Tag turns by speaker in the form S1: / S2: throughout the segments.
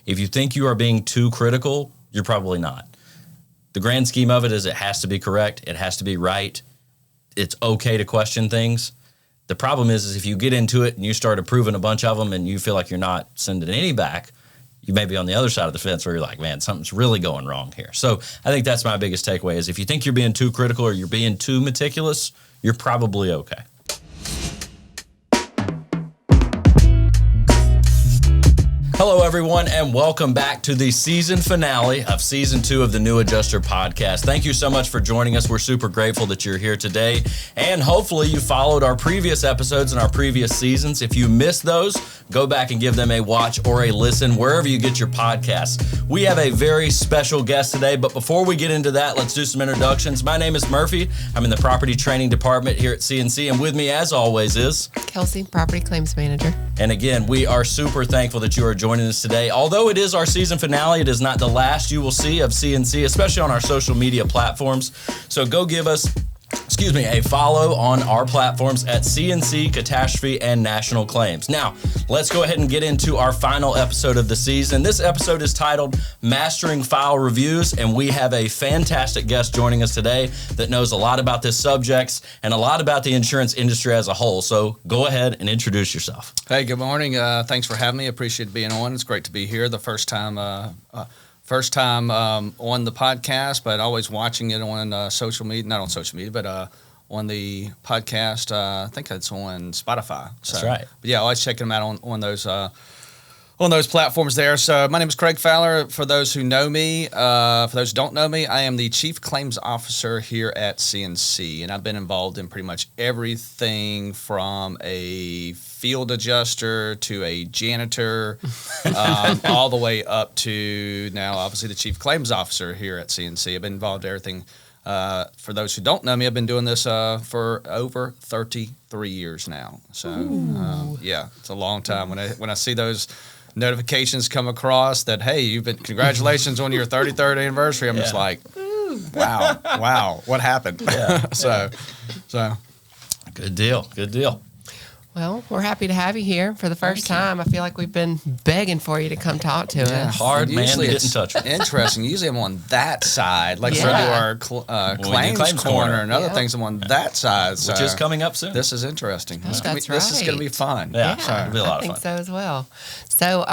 S1: If you think you are being too critical, you're probably not. The grand scheme of it is it has to be correct. It has to be right. It's okay to question things. The problem is if you get into it and you start approving a bunch of them and you feel like you're not sending any back, you may be on the other side of the fence where you're like, man, something's really going wrong here. So I think that's my biggest takeaway is if you think you're being too critical or you're being too meticulous, you're probably okay. Hello, everyone, and welcome back to the season finale of Season 2 of the New Adjuster Podcast. Thank you so much for joining us. We're super grateful that you're here today, and hopefully you followed our previous episodes and our previous seasons. If you missed those, go back and give them a watch or a listen wherever you get your podcasts. We have a very special guest today, but before we get into that, let's do some introductions. My name is Murphy. I'm in the Property Training Department here at CNC, and with me, as always, is
S2: Kelsey, Property Claims Manager.
S1: And again, we are super thankful that you are joining us today. Although it is our season finale, it is not the last you will see of CNC, especially on our social media platforms. So go give us a follow on our platforms at CNC, Catastrophe, and National Claims. Now, let's go ahead and get into our final episode of the season. This episode is titled Mastering File Reviews, and we have a fantastic guest joining us today that knows a lot about this subject and a lot about the insurance industry as a whole. So go ahead and introduce yourself.
S3: Hey, good morning. Thanks for having me. Appreciate being on. It's great to be here. The first time on the podcast, but always watching it on social media, not on social media, but on the podcast. I think it's on Spotify. So,
S1: that's right.
S3: But yeah, always checking them out on those platforms there. So my name is Craig Fowler. For those who know me, for those who don't know me, I am the Chief Claims Officer here at CNC, and I've been involved in pretty much everything from a field adjuster to a janitor, all the way up to now, obviously, the Chief Claims Officer here at CNC. I've been involved in everything. For those who don't know me, I've been doing this for over 33 years now. So, yeah, it's a long time. When I see those notifications come across that, hey, congratulations on your 33rd anniversary, I'm just like, wow, what happened?
S1: Yeah.
S3: So,
S1: Good deal.
S2: Well, we're happy to have you here for the first time. I feel like we've been begging for you to come talk to us.
S1: Hard man to get in touch with.
S3: Interesting. Usually I'm on that side. Like, so do our claims corner and other things. I'm on that side. So
S1: which is coming up soon.
S3: This is interesting.
S2: This
S3: is going to be fun.
S1: Yeah, it'll be a lot of fun.
S2: I think so as well. So,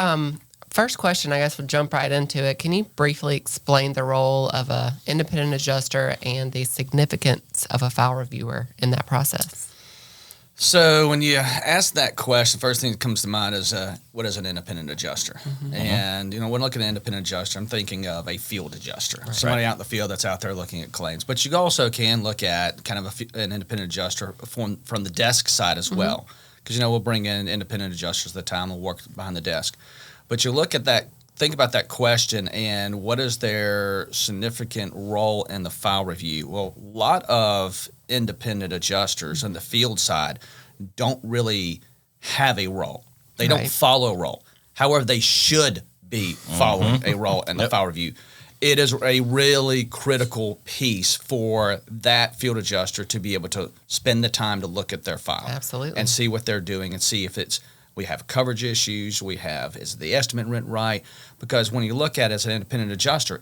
S2: first question, I guess we'll jump right into it. Can you briefly explain the role of an independent adjuster and the significance of a file reviewer in that process?
S3: So when you ask that question, the first thing that comes to mind is what is an independent adjuster? Mm-hmm. And when I look at an independent adjuster, I'm thinking of a field adjuster, somebody out in the field that's out there looking at claims. But you also can look at kind of an independent adjuster from the desk side as well, because we'll bring in independent adjusters at the time and work behind the desk. But you look at that. Think about that question and what is their significant role in the file review? Well, a lot of independent adjusters on the field side don't really have a role. They don't follow a role. However, they should be following a role in the file review. It is a really critical piece for that field adjuster to be able to spend the time to look at their file.
S2: Absolutely.
S3: And see what they're doing and see if we have coverage issues, is the estimate rent right? Because when you look at it as an independent adjuster,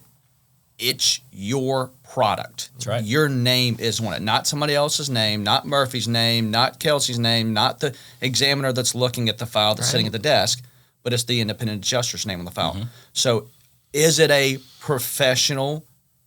S3: it's your product.
S1: That's right.
S3: Your name is on it, not somebody else's name, not Murphy's name, not Kelsey's name, not the examiner that's looking at the file that's sitting at the desk, but it's the independent adjuster's name on the file. Mm-hmm. So is it a professional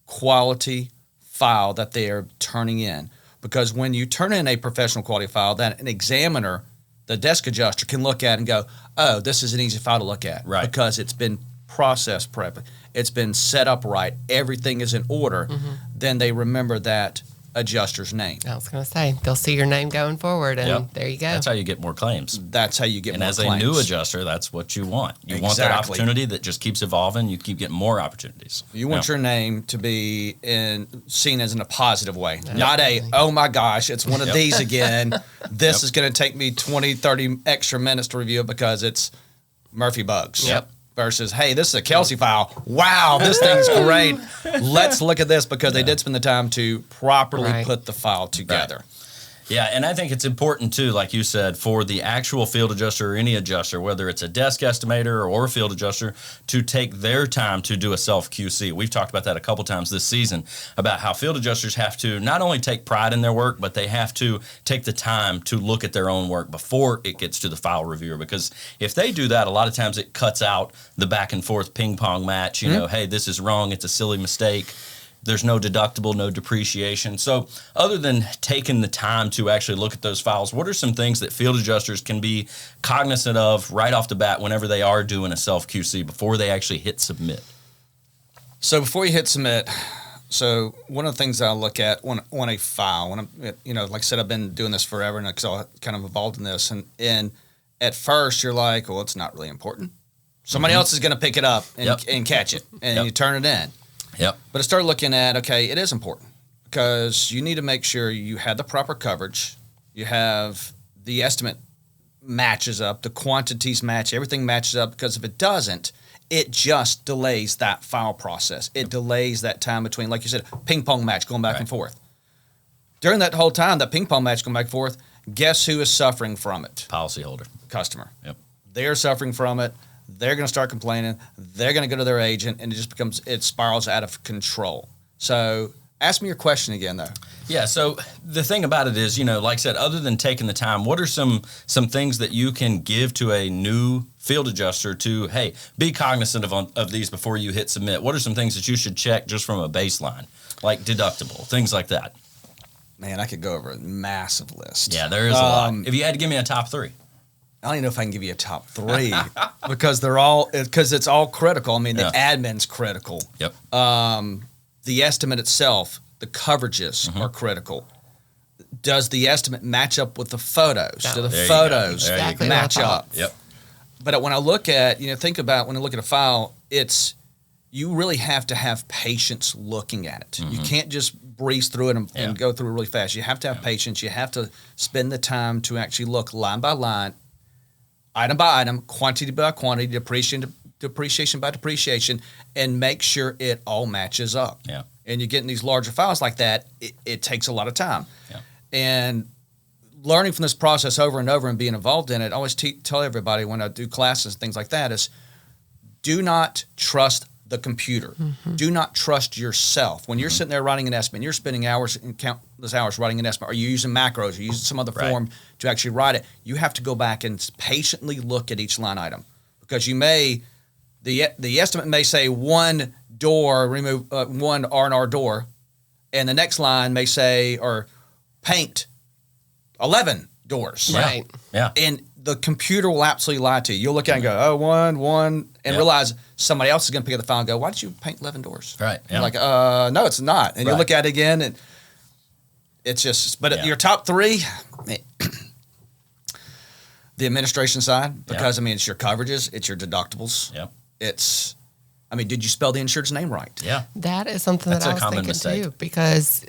S3: quality file that they are turning in? Because when you turn in a professional quality file, then an examiner, the desk adjuster, can look at and go, oh, this is an easy file to look at.
S1: Right.
S3: Because it's been process prep. It's been set up right. Everything is in order. Mm-hmm. Then they remember that adjuster's name.
S2: I was going to say, they'll see your name going forward, and there you go.
S1: That's how you get more claims.
S3: That's how you get more claims.
S1: And as a new adjuster, that's what you want. You want that opportunity that just keeps evolving. You keep getting more opportunities.
S3: You want your name to be seen as in a positive way, not oh my gosh, it's one of these again. This is going to take me 20, 30 extra minutes to review it because it's Murphy Bugs.
S1: Yep.
S3: Versus, hey, this is a Kelsey file. Wow, this thing's great. Let's look at this because they did spend the time to properly put the file together.
S1: Right. Yeah, and I think it's important too, like you said, for the actual field adjuster or any adjuster, whether it's a desk estimator or a field adjuster, to take their time to do a self QC. We've talked about that a couple times this season, about how field adjusters have to not only take pride in their work, but they have to take the time to look at their own work before it gets to the file reviewer. Because if they do that, a lot of times it cuts out the back and forth ping pong match. You know, hey, this is wrong. It's a silly mistake. There's no deductible, no depreciation. So other than taking the time to actually look at those files, what are some things that field adjusters can be cognizant of right off the bat whenever they are doing a self-QC before they actually hit submit?
S3: So before you hit submit, so one of the things that I look at on a file, when I'm, like I said, I've been doing this forever and I'm kind of involved in this. And at first you're like, well, it's not really important. Somebody else is going to pick it up and catch it, and you turn it in.
S1: Yep.
S3: But I started looking at, okay, it is important because you need to make sure you have the proper coverage, you have the estimate matches up, the quantities match, everything matches up, because if it doesn't, it just delays that file process. It delays that time between, like you said, ping pong match going back and forth. During that whole time, that ping pong match going back and forth, guess who is suffering from it?
S1: Policyholder.
S3: Customer.
S1: Yep.
S3: They're suffering from it. They're going to start complaining. They're going to go to their agent, and it spirals out of control. So ask me your question again, though.
S1: Yeah, so the thing about it is, like I said, other than taking the time, what are some things that you can give to a new field adjuster to, hey, be cognizant of these before you hit submit? What are some things that you should check just from a baseline, like deductible, things like that?
S3: Man, I could go over a massive list.
S1: Yeah, there is a lot. If you had to give me a top three.
S3: I don't even know if I can give you a top three because it's all critical. I mean, the admin's critical.
S1: Yep.
S3: The estimate itself, the coverages are critical. Does the estimate match up with the photos? Do the photos match up?
S1: Yep.
S3: But when I look at, think about when I look at a file, you really have to have patience looking at it. You can't just breeze through it and go through it really fast. You have to have patience. You have to spend the time to actually look line by line, item by item, quantity by quantity, depreciation by depreciation, and make sure it all matches up.
S1: Yeah.
S3: And you get in these larger files like that, it takes a lot of time.
S1: Yeah.
S3: And learning from this process over and over and being involved in it, I always tell everybody when I do classes and things like that is, do not trust the computer. Do not trust yourself. When you're sitting there writing an estimate, you're spending hours and countless hours writing an estimate. Are you using macros? Are you using some other form to actually write it? You have to go back and patiently look at each line item, because the estimate may say one door, remove one R&R door, and the next line may say, or paint 11 doors.
S2: Right.
S1: Yeah.
S3: And the computer will absolutely lie to you. You'll look at it and go, oh, one, and realize somebody else is going to pick up the file and go, why did you paint 11 doors?
S1: Right. Yeah.
S3: You're like, no, it's not. And you look at it again, and it's just, but your top three, the administration side, because, it's your coverages, it's your deductibles.
S1: Yep.
S3: Did you spell the insured's name right?
S1: Yeah.
S2: That is something
S1: That's
S2: that I
S1: a
S2: was
S1: common
S2: thinking
S1: mistake.
S2: too, because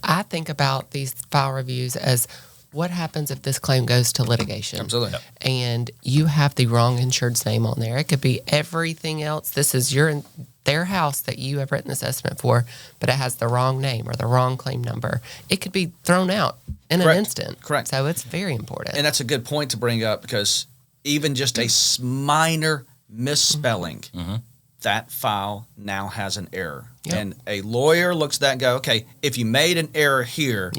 S2: I think about these file reviews as, what happens if this claim goes to litigation?
S3: Absolutely. Yep.
S2: And you have the wrong insured's name on there. It could be everything else. This is their house that you have written this estimate for, but it has the wrong name or the wrong claim number. It could be thrown out in an instant.
S3: Correct.
S2: So it's very important.
S3: And that's a good point to bring up, because even just a minor misspelling, that file now has an error.
S2: Yep.
S3: And a lawyer looks at that and go, okay, if you made an error here,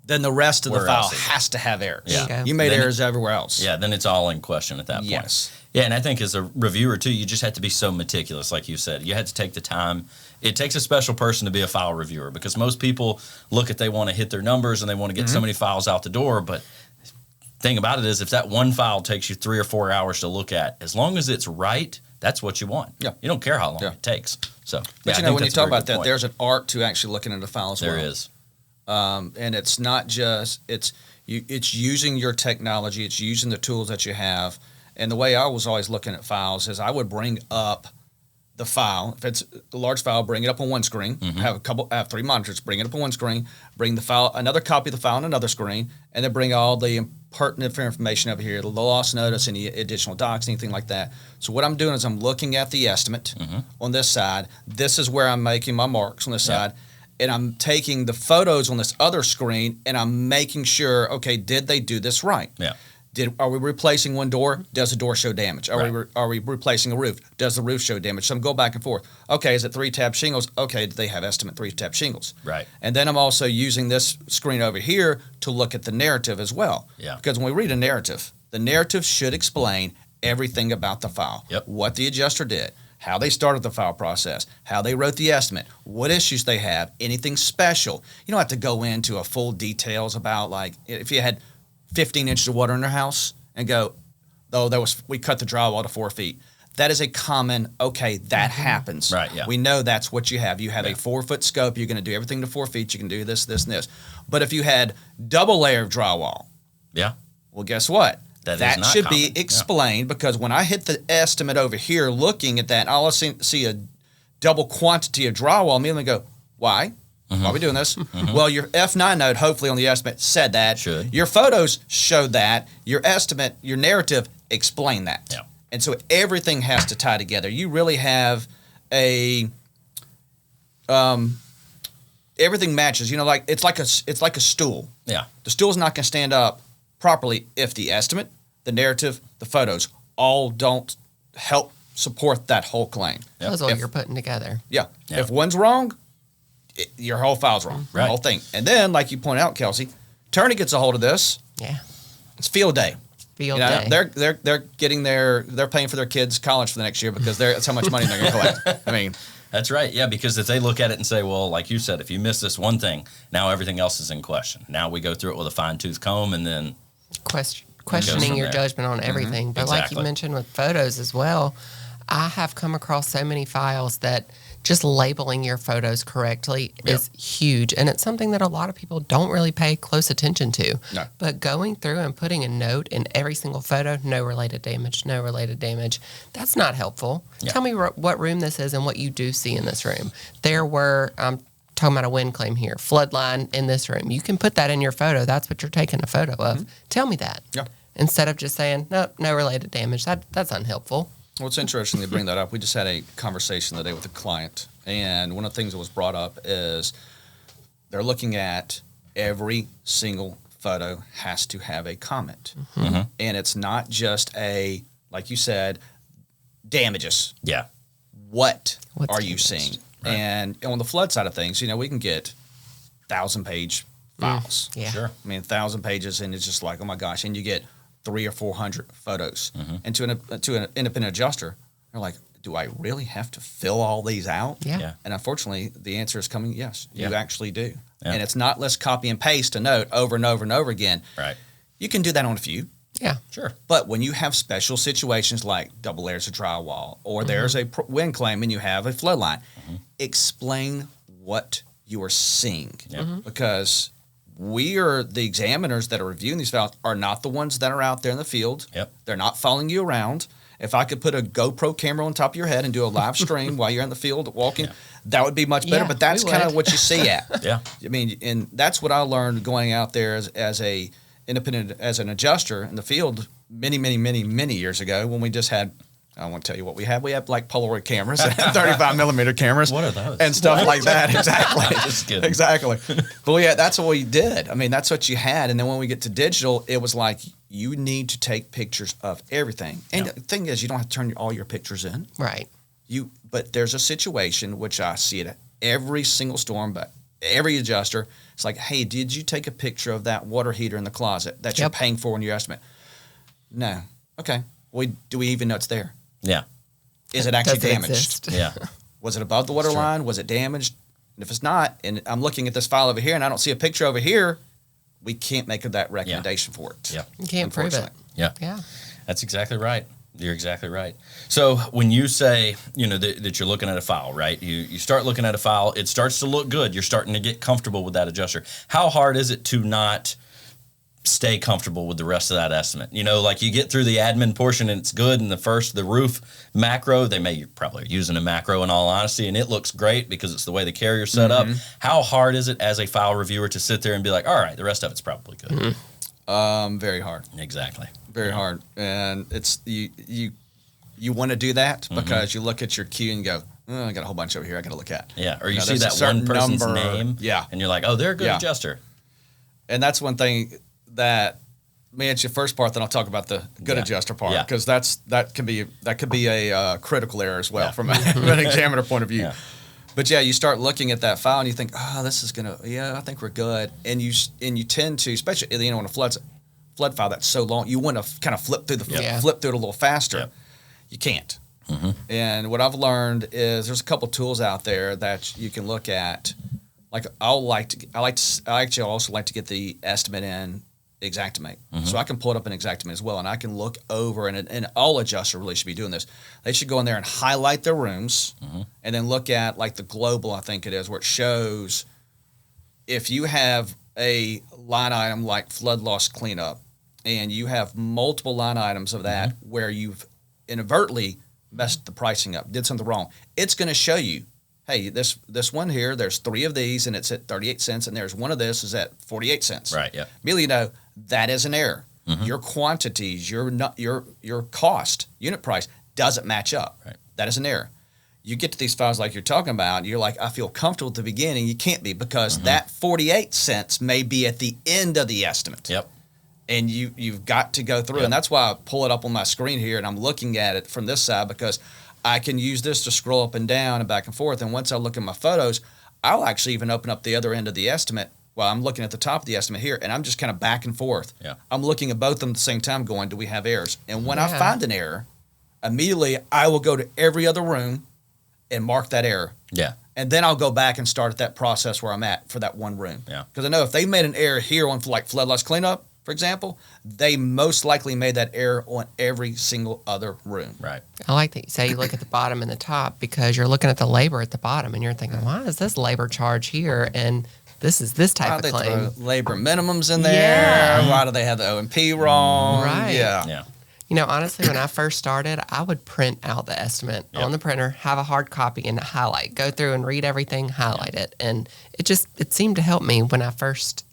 S3: then the rest of the file has to have errors.
S2: Yeah.
S3: You made errors everywhere else.
S1: Yeah, then it's all in question at that point.
S3: Yes.
S1: Yeah, and I think as a reviewer, too, you just have to be so meticulous, like you said. You had to take the time. It takes a special person to be a file reviewer, because most people they want to hit their numbers and they want to get so many files out the door. But the thing about it is, if that one file takes you 3 or 4 hours to look at, as long as it's right, that's what you want.
S3: Yeah.
S1: You don't care how long it takes. So,
S3: But when you talk about that, there's an art to actually looking at a file as well.
S1: There is.
S3: And it's not just, it's using your technology, it's using the tools that you have. And the way I was always looking at files is I would bring up the file. If it's a large file, bring it up on one screen. I have 3 monitors, bring it up on one screen, bring the file, another copy of the file on another screen, and then bring all the pertinent information over here, the loss notice, any additional docs, anything like that. So what I'm doing is I'm looking at the estimate on this side. This is where I'm making my marks on this side. and I'm taking the photos on this other screen, and I'm making sure, okay, did they do this right?
S1: Yeah.
S3: Are we replacing one door? Does the door show damage?
S1: Right.
S3: Are we replacing a roof? Does the roof show damage? So I'm going back and forth. Okay, is it 3-tab shingles? Okay, do they have estimate 3-tab shingles?
S1: Right.
S3: And then I'm also using this screen over here to look at the narrative as well.
S1: Yeah.
S3: Because when we read a narrative, the narrative should explain everything about the file.
S1: Yep.
S3: What the adjuster did, how they started the file process, how they wrote the estimate, what issues they have, anything special. You don't have to go into a full details about, like, if you had 15 inches of water in their house and go, we cut the drywall to 4 feet. That is a common, okay, that happens.
S1: Right, yeah.
S3: We know that's what you have. You have a 4-foot scope. You're going to do everything to 4 feet. You can do this, this, and this. But if you had double layer of drywall,
S1: Yeah.
S3: well, guess what?
S1: That is
S3: That
S1: not
S3: should
S1: common.
S3: be explained, because when I hit the estimate over here, looking at that, I'll see a double quantity of drywall. Immediately go, why? Why are we doing this? Well, your F9 note, hopefully on the estimate, said that.
S1: Should.
S3: Your photos showed that. Your estimate, your narrative explained that.
S1: Yeah.
S3: And so everything has to tie together. You really have everything matches. You know, like it's like a stool.
S1: Yeah.
S3: The stool's not going to stand up properly if the estimate, the narrative, the photos all don't help support that whole claim.
S2: That's what you're putting together.
S3: Yeah.
S1: Yeah.
S3: If one's wrong, your whole file's wrong.
S1: Right.
S3: The whole thing. And then, like you point out, Kelsey, attorney gets a hold of this.
S2: Yeah.
S3: It's field day.
S2: Field
S3: You know,
S2: day.
S3: they're getting they're paying for their kids' college for the next year, because that's how much money they're going to collect. I mean,
S1: That's right. Yeah, because if they look at it and say, well, like you said, if you miss this one thing, now everything else is in question. Now we go through it with a fine-tooth comb, and then
S2: questioning
S1: from
S2: your
S1: there.
S2: judgment on everything. But like you
S1: Exactly.
S2: mentioned with photos as well, I have come across so many files that just labeling your photos correctly is huge. And it's something that a lot of people don't really pay close attention to.
S3: No.
S2: But going through and putting a note in every single photo, no related damage, no related damage, that's not helpful.
S1: Yeah.
S2: Tell me what room this is and what you do see in this room. There were, talking about a wind claim here, flood line in this room. You can put that in your photo. That's what you're taking a photo of. Tell me that.
S3: Yeah.
S2: Instead of just saying, nope, no related damage. That's unhelpful.
S3: well, it's interesting to bring that up. We just had a conversation today with a client, and one of the things that was brought up is they're looking at every single photo has to have a comment. And it's not just like you said, damages.
S1: yeah.
S3: What
S2: What's
S3: are you
S2: damaged?
S3: seeing? Right. And on the flood side of things, we can get 1,000-page files.
S2: Yeah.
S1: Sure.
S3: I mean, 1,000 pages, and it's just like, oh my gosh, and you get 300 or 400 photos. And to an independent adjuster, they're like, do I really have to fill all these out?
S2: Yeah.
S1: Yeah.
S3: And unfortunately, the answer is coming, yes, you
S1: Yeah.
S3: actually do.
S1: Yeah.
S3: And it's not let's copy and paste a note over and over and over again.
S1: Right.
S3: You can do that on a few.
S2: Yeah.
S1: Sure.
S3: But when you have special situations like double layers of drywall, or there's a wind claim and you have a flood line, explain what you are seeing. Because we are the examiners that are reviewing these files are not the ones that are out there in the field.
S1: Yep.
S3: They're not following you around. If I could put a GoPro camera on top of your head and do a live stream while you're in the field walking, that would be much better.
S2: Yeah,
S3: But that's
S2: we
S3: kind of
S2: would.
S3: what you see at.
S1: Yeah.
S3: I mean, and that's what I learned going out there as a independent, as an adjuster in the field many years ago, when we just had, I won't tell you what we had. We had like Polaroid cameras, 35 millimeter cameras.
S1: What are those?
S3: And stuff like that. Exactly.
S1: Just kidding.
S3: Exactly. But yeah, that's what we did. I mean, that's what you had. And then when we get to digital, it was like, you need to take pictures of everything. And the thing is, you don't have to turn all your pictures in.
S2: Right.
S3: But there's a situation, which I see it at every single storm, but every adjuster, it's like, hey, did you take a picture of that water heater in the closet that you're
S2: Yep.
S3: paying for in your estimate? No. Okay. Do we even know it's there?
S1: Yeah.
S3: Is it actually
S2: Does it
S3: damaged?
S2: exist?
S1: Yeah.
S3: Was it above the water line? Was it damaged? And if it's not, and I'm looking at this file over here and I don't see a picture over here, we can't make that recommendation for it.
S1: Yeah.
S2: You can't prove it.
S3: Unfortunately.
S1: Yeah.
S2: Yeah.
S1: That's exactly right. You're exactly right. So when you say, that you're looking at a file, right? You start looking at a file, it starts to look good. You're starting to get comfortable with that adjuster. How hard is it to not stay comfortable with the rest of that estimate? Like you get through the admin portion and it's good, and the roof macro, they may probably using a macro in all honesty, and it looks great because it's the way the carrier's set up. How hard is it as a file reviewer to sit there and be like, all right, the rest of it's probably good?
S3: Very hard.
S1: Exactly.
S3: Very hard. And it's you want to do that because you look at your queue and go, oh, I got a whole bunch over here I got to look at.
S1: Yeah, or you see
S3: there's a
S1: that
S3: certain
S1: one person's
S3: number.
S1: name,
S3: Yeah.
S1: and you're like, oh, they're a good
S3: Yeah.
S1: adjuster.
S3: And that's one thing that, it's your first part, then I'll talk about the good adjuster part,
S1: Yeah.
S3: because that could be a critical error as well
S1: Yeah.
S3: from an examiner point of view.
S1: Yeah.
S3: But yeah, you start looking at that file and you think, oh, this is I think we're good. And you tend to, especially when a flood file that's so long, you want to kind of flip through it a little faster.
S1: Yep.
S3: You can't. And what I've learned is there's a couple tools out there that you can look at. Like I actually also like to get the estimate in Xactimate, so I can pull it up in Xactimate as well, and I can look over, and all adjusters really should be doing this. They should go in there and highlight their rooms, and then look at like the global, I think it is, where it shows if you have a line item like flood loss cleanup, and you have multiple line items of that where you've inadvertently messed the pricing up, did something wrong, it's going to show you, hey, this one here, there's 3 of these and it's at 38 cents, and there's one of this is at 48 cents.
S1: Right. Yeah.
S3: Immediately that is an error. Your quantities, your cost, unit price doesn't match up.
S1: Right.
S3: That is an error. You get to these files like you're talking about, you're like, I feel comfortable at the beginning. You can't be, because that 48 cents may be at the end of the estimate.
S1: Yep.
S3: And you've got to go through.
S1: Yep.
S3: And that's why I pull it up on my screen here, and I'm looking at it from this side, because I can use this to scroll up and down and back and forth. And once I look at my photos, I'll actually even open up the other end of the estimate while I'm looking at the top of the estimate here, and I'm just kind of back and forth.
S1: Yeah.
S3: I'm looking at both of them at the same time going, do we have errors? And when I find an error, immediately I will go to every other room and mark that error.
S1: Yeah.
S3: And then I'll go back and start at that process where I'm at for that one room.
S1: Yeah.
S3: Because I know if they made an error here on like flood loss cleanup, for example, they most likely made that error on every single other room.
S1: Right.
S2: I like that you say you look at the bottom and the top, because you're looking at the labor at the bottom and you're thinking, why is this labor charge here? And this is this type
S3: Why
S2: of
S3: they
S2: claim.
S3: throw labor minimums in there?
S2: Yeah.
S3: Why do they have the O&P wrong?
S2: Right.
S3: Yeah.
S1: Yeah.
S2: Honestly, when I first started, I would print out the estimate on the printer, have a hard copy, and highlight. Go through and read everything, highlight it. And it seemed to help me when I first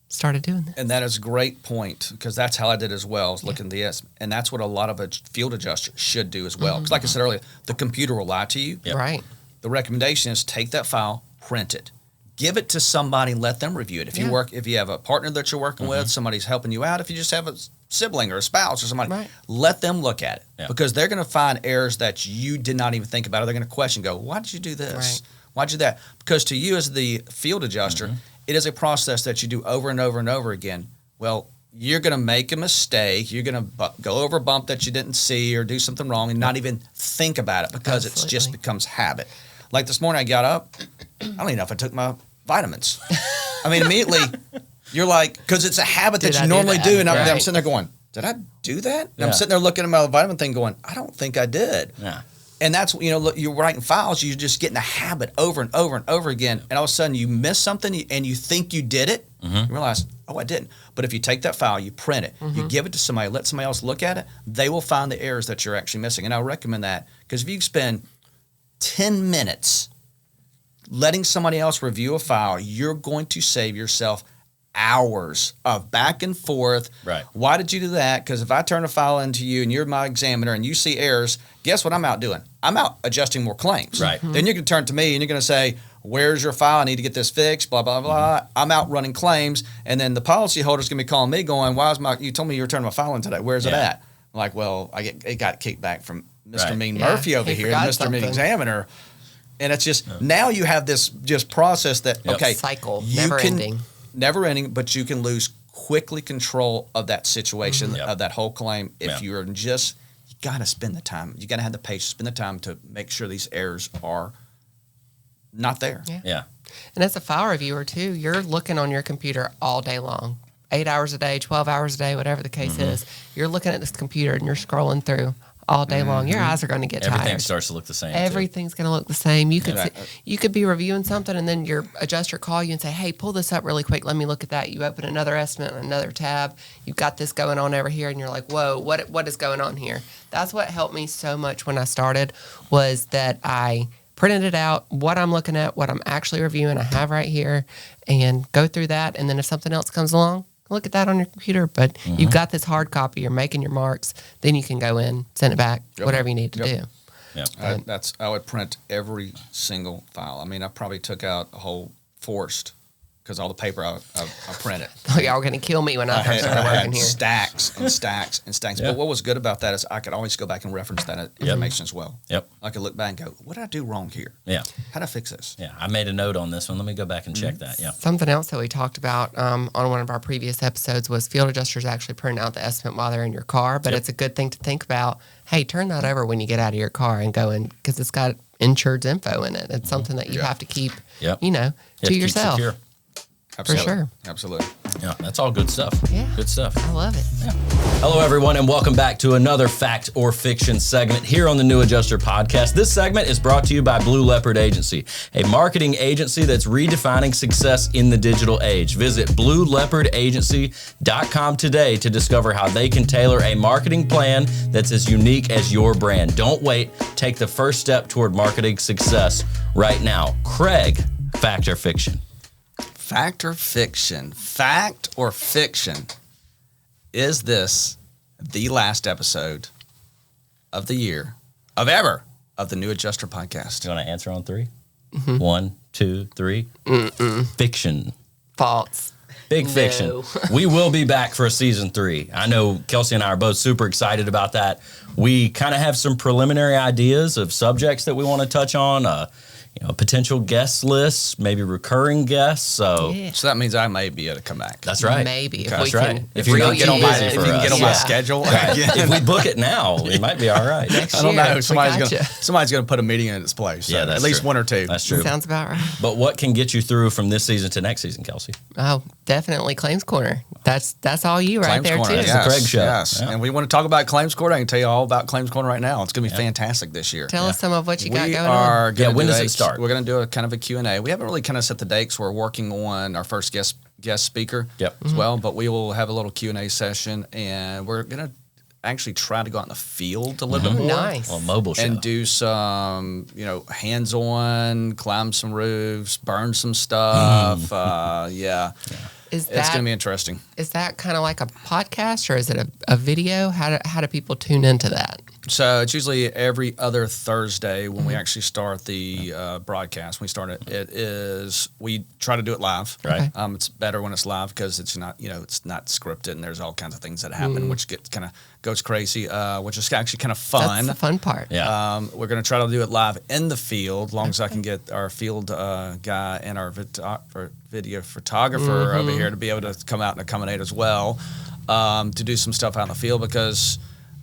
S2: started doing this.
S3: And that is a great point, because that's how I did as well, is looking at the estimate. And that's what a lot of a field adjuster should do as well. Because like I said earlier, the computer will lie to you.
S1: Yep.
S2: Right.
S3: The recommendation is take that file, print it. Give it to somebody and let them review it. If you have a partner that you're working with, somebody's helping you out, if you just have a sibling or a spouse or somebody, let them look at it, because they're going to find errors that you did not even think about, or they're going to question, go, why did you do this?
S2: Right.
S3: Why did you do that? Because to you as the field adjuster, it is a process that you do over and over and over again. Well, you're going to make a mistake. You're going to go over a bump that you didn't see or do something wrong and not even think about it, because it just becomes habit. Like this morning I got up, I don't even know if I took my vitamins. I mean, immediately you're like, because it's a habit that you normally do. And I'm sitting there going, did I do that? And I'm sitting there looking at my vitamin thing going, I don't think I did.
S1: Yeah.
S3: And that's, look, you're writing files, you're just getting a habit over and over and over again. And all of a sudden you miss something and you think you did it. You realize, oh, I didn't. But if you take that file, you print it, you give it to somebody, let somebody else look at it, they will find the errors that you're actually missing. And I recommend that, because if you spend 10 minutes letting somebody else review a file, you're going to save yourself hours of back and forth.
S1: Right.
S3: Why did you do that? Because if I turn a file into you and you're my examiner and you see errors, guess what I'm out doing? I'm out adjusting more claims.
S1: Right.
S3: Then you're going to turn to me and you're going to say, where's your file? I need to get this fixed, blah, blah, blah. I'm out running claims. And then the policy holder's going to be calling me going, you told me you were turning my file in today. Where's it at? I'm like, well, it got kicked back from Mr. Mean Murphy over here, Mr. Mean Examiner. And it's just, now you have this just process that, okay.
S2: Cycle, never ending,
S3: but you can lose quickly control of that situation, of that whole claim. If you're just, you got to spend the time. You got to have the patience, spend the time to make sure these errors are not there.
S1: Yeah.
S2: And as a file reviewer too, you're looking on your computer all day long, 8 hours a day, 12 hours a day, whatever the case is. You're looking at this computer and you're scrolling through all day long. Your eyes are going to get tired.
S1: Everything starts to look the same.
S2: Everything's going to look the same. You could be reviewing something and then your adjuster call you and say, hey, pull this up really quick. Let me look at that. You open another estimate on another tab. You've got this going on over here and you're like, whoa, what is going on here? That's what helped me so much when I started, was that I printed it out, what I'm looking at, what I'm actually reviewing, I have right here, and go through that. And then if something else comes along, look at that on your computer, but you've got this hard copy, you're making your marks, then you can go in, send it back, whatever you need to do.
S1: Yeah.
S3: I would print every single file. I mean, I probably took out a whole forest because all the paper I printed.
S2: Oh, y'all were going to kill me when I first started
S3: I
S2: working
S3: had
S2: here.
S3: stacks and stacks and stacks.
S1: Yeah.
S3: But what was good about that is I could always go back and reference that information as well.
S1: Yep.
S3: I could look back and go, what did I do wrong here?
S1: Yeah.
S3: How did I fix this?
S1: Yeah. I made a note on this one. Let me go back and check that. Yeah.
S2: Something else that we talked about on one of our previous episodes was field adjusters actually print out the estimate while they're in your car, but it's a good thing to think about. Hey, turn that over when you get out of your car and go in, because it's got insured's info in it. It's something that you have to keep,
S1: Yep.
S2: you know,
S1: You have
S2: to
S1: keep
S2: yourself.
S1: secure.
S3: Absolutely.
S2: For sure.
S3: Absolutely.
S1: Yeah. That's all good stuff.
S2: Yeah.
S1: Good stuff.
S2: I love it.
S1: Hello, everyone, and welcome back to another Fact or Fiction segment here on the New Adjuster Podcast. This segment is brought to you by Blue Leopard Agency, a marketing agency that's redefining success in the digital age. Visit blueleopardagency.com today to discover how they can tailor a marketing plan that's as unique as your brand. Don't wait. Take the first step toward marketing success right now. Craig, fact or fiction?
S3: Fact or fiction? Fact or fiction? Is this the last episode of the year, of the New Adjuster Podcast?
S1: Do you want to answer on three? 1, 2, 3. Fiction.
S2: False.
S1: Big
S2: No.
S1: fiction. We will be back for a season 3. I know Kelsey and I are both super excited about that. We kind of have some preliminary ideas of subjects that we want to touch on, potential guest lists, maybe recurring guests. So
S2: Yeah.
S3: So that means I may be able to come back.
S1: that's right.
S2: Maybe. If
S1: That's
S2: we
S1: right.
S2: can,
S1: If
S2: we
S1: you're not
S2: can
S1: getting
S2: use
S1: busy
S2: it.
S1: for
S3: if you can get
S1: us.
S3: on my
S2: Yeah.
S3: schedule
S1: Right.
S3: again.
S1: If we book it now, it might be all right.
S2: Next
S3: I don't
S2: year,
S3: know.
S2: we
S3: Somebody's
S2: gotcha.
S3: gonna put a meeting in its place. So
S1: Yeah, that's
S3: at least
S1: true.
S3: one or two.
S1: That's true.
S2: Sounds about right.
S1: But what can get you through from this season to next season, Kelsey?
S2: Oh, definitely Claims Corner. That's all you right
S3: Claims
S2: there
S3: Corner,
S2: too.
S1: Yes. the Craig Show.
S3: Yes,
S1: Yeah.
S3: and we want to talk about Claims Corner. I can tell you all about Claims Corner right now. It's going to be fantastic this year.
S2: Tell us some of what you got
S3: we
S2: going on.
S3: are gonna
S1: when
S3: do
S1: does
S3: a-
S1: it start?
S3: We're going to do a kind of a Q&A. We haven't really kind of set the dates. We're working on our first guest speaker
S1: Yep.
S3: as well, but we will have a little Q&A session, and we're going to actually try to go out in the field a little bit more.
S2: Nice.
S1: Well, mobile show.
S3: And do some, hands-on, climb some roofs, burn some stuff. Yeah.
S2: Is
S3: It's
S2: that
S3: going to be interesting.
S2: is that kind of like a podcast or is it a video? How do people tune into that?
S3: So it's usually every other Thursday when we actually start the broadcast. When we start it, we try to do it live.
S1: Right.
S2: Okay.
S3: It's better when it's live because it's not, it's not scripted and there's all kinds of things that happen, which goes crazy, which is actually kind of
S2: That's
S3: fun.
S2: the fun part.
S1: Yeah.
S3: We're going to try to do it live in the field, as long as I can get our field guy and our video photographer over here to be able to come out and accommodate as well, to do some stuff out in the field, because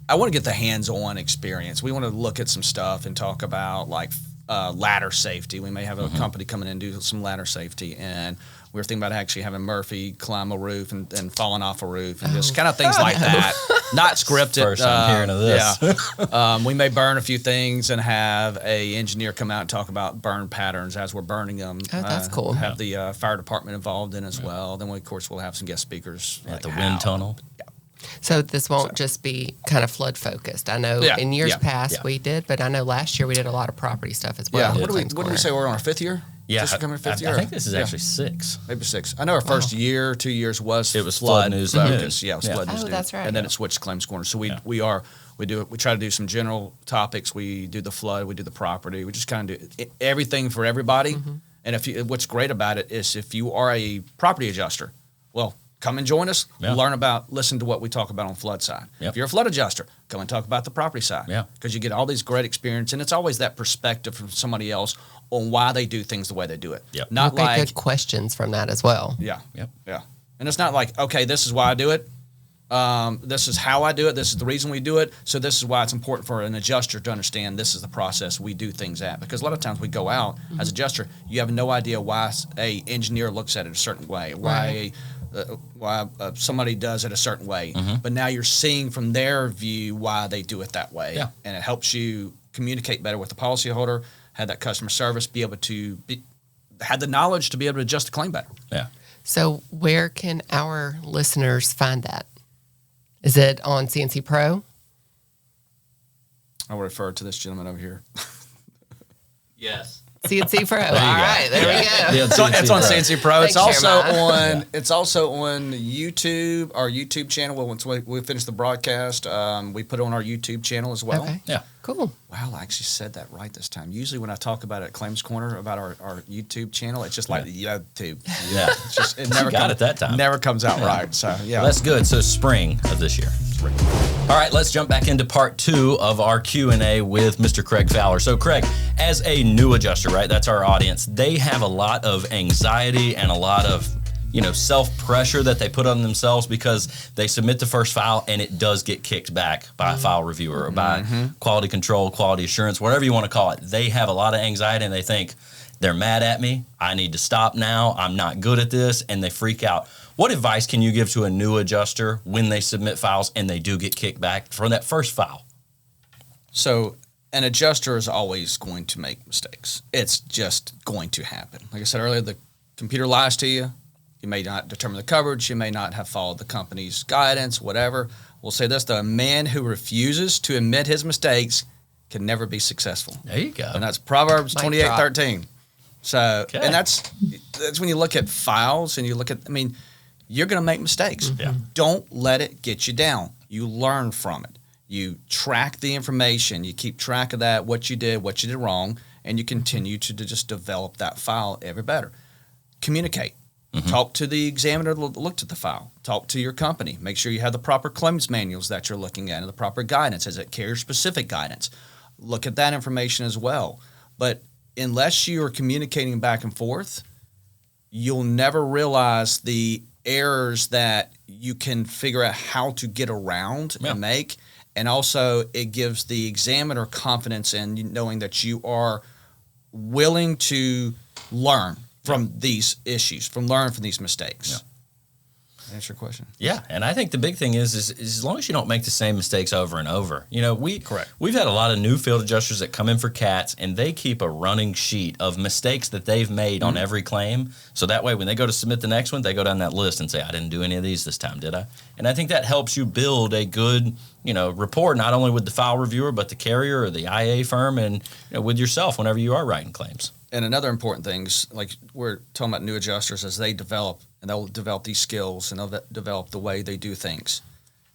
S3: I want to get the hands-on experience. We want to look at some stuff and talk about like ladder safety. We may have a company coming in and do some ladder safety, and we were thinking about actually having Murphy climb a roof and falling off a roof and just kind of things like that. Not scripted.
S1: First I'm hearing of this.
S3: Yeah. We may burn a few things and have a engineer come out and talk about burn patterns as we're burning them.
S2: Oh, that's cool.
S3: Have the fire department involved in as well. Then, of course, we'll have some guest speakers.
S1: At
S3: like
S1: the
S3: how-
S1: wind tunnel.
S2: So this won't just be kind of flood focused. I know
S3: Yeah,
S2: in years
S3: yeah,
S2: past
S1: yeah.
S2: we did, but I know last year we did a lot of property stuff as well.
S3: Yeah.
S2: with
S3: What
S2: Claims
S3: did we
S2: Corner.
S3: say? We're on our 5th year?
S1: Yeah.
S3: Just coming 5th year?
S1: I think this is
S3: Yeah.
S1: actually 6.
S3: Maybe 6. I know our first year, 2 years was
S1: It was flood news and
S3: focus.
S1: news.
S3: Yeah, it was
S1: Yeah.
S3: flood
S2: Oh,
S3: news.
S2: that's right.
S3: And then
S2: Yeah.
S3: it switched to Claims Corner. So we
S1: Yeah.
S3: we try to do some general topics. We do the flood, we do the property. We just kind of do everything for everybody. And what's great about it is if you are a property adjuster, well, come and join us.
S1: Yeah.
S3: Listen to what we talk about on flood side.
S1: Yep.
S3: If you're a flood adjuster, come and talk about the property side.
S1: Yeah.
S3: Because you get all these great experience, and it's always that perspective from somebody else on why they do things the way they do it.
S1: Yep.
S3: Not
S2: We'll get
S3: like
S2: good questions from that as well.
S3: yeah.
S1: Yep.
S3: Yeah. And it's not like, okay, this is why I do it. This is how I do it. This is the reason we do it. So this is why it's important for an adjuster to understand this is the process we do things at. Because a lot of times we go out as adjuster, you have no idea why a engineer looks at it a certain way, why somebody does it a certain way. But now you're seeing from their view why they do it that way.
S1: Yeah.
S3: And it helps you communicate better with the policyholder, have that customer service, be able to have the knowledge to be able to adjust the claim better.
S1: Yeah.
S2: So where can our listeners find that? Is it on CNC Pro?
S3: I will refer to this gentleman over here.
S1: Yes.
S2: CNC Pro. All
S1: you go.
S2: right, there we go.
S1: Yeah,
S3: It's on CNC Pro. It's
S2: Thanks,
S3: also
S2: Jeremiah.
S3: on. It's also on YouTube. Our YouTube channel. Once we finish the broadcast, we put it on our YouTube channel as well.
S2: Okay.
S1: Yeah.
S2: Cool.
S3: Wow, I actually said that right this time. Usually when I talk about it at Claims Corner about our YouTube channel, it's just like the YouTube.
S1: Yeah.
S3: It never
S1: got it that time.
S3: Never comes out right. So, yeah.
S1: Well, that's good. So spring of this year. All right, let's jump back into part 2 of our Q&A with Mr. Craig Fowler. So Craig, as a new adjuster, right, that's our audience, they have a lot of anxiety and a lot of self-pressure that they put on themselves because they submit the first file and it does get kicked back by a file reviewer or by quality control, quality assurance, whatever you want to call it. They have a lot of anxiety and they think, they're mad at me, I need to stop now, I'm not good at this, and they freak out. What advice can you give to a new adjuster when they submit files and they do get kicked back from that first file?
S3: So an adjuster is always going to make mistakes. It's just going to happen. Like I said earlier, the computer lies to you. You may not determine the coverage. You may not have followed the company's guidance, whatever. We'll say this, though. A man who refuses to admit his mistakes can never be successful.
S1: There you go.
S3: And that's Proverbs 28:13. So, okay. And that's when you look at files and you look at, you're going to make mistakes.
S1: Yeah.
S3: Don't let it get you down. You learn from it. You track the information. You keep track of that, what you did wrong, and you continue to just develop that file ever better. Communicate. Talk to the examiner that looked at the file. Talk to your company. Make sure you have the proper claims manuals that you're looking at and the proper guidance. Is it carrier-specific guidance? Look at that information as well. But unless you are communicating back and forth, you'll never realize the errors that you can figure out how to get around and make. And also, it gives the examiner confidence in knowing that you are willing to learn from these issues, learn from these mistakes. Yeah. Answer your question.
S1: Yeah, and I think the big thing is as long as you don't make the same mistakes over and over. We've had a lot of new field adjusters that come in for CATs, and they keep a running sheet of mistakes that they've made on every claim. So that way, when they go to submit the next one, they go down that list and say, I didn't do any of these this time, did I? And I think that helps you build a good, rapport, not only with the file reviewer, but the carrier or the IA firm and with yourself whenever you are writing claims.
S3: And another important thing is, like we're talking about new adjusters, as they develop, and they'll develop these skills and they'll develop the way they do things.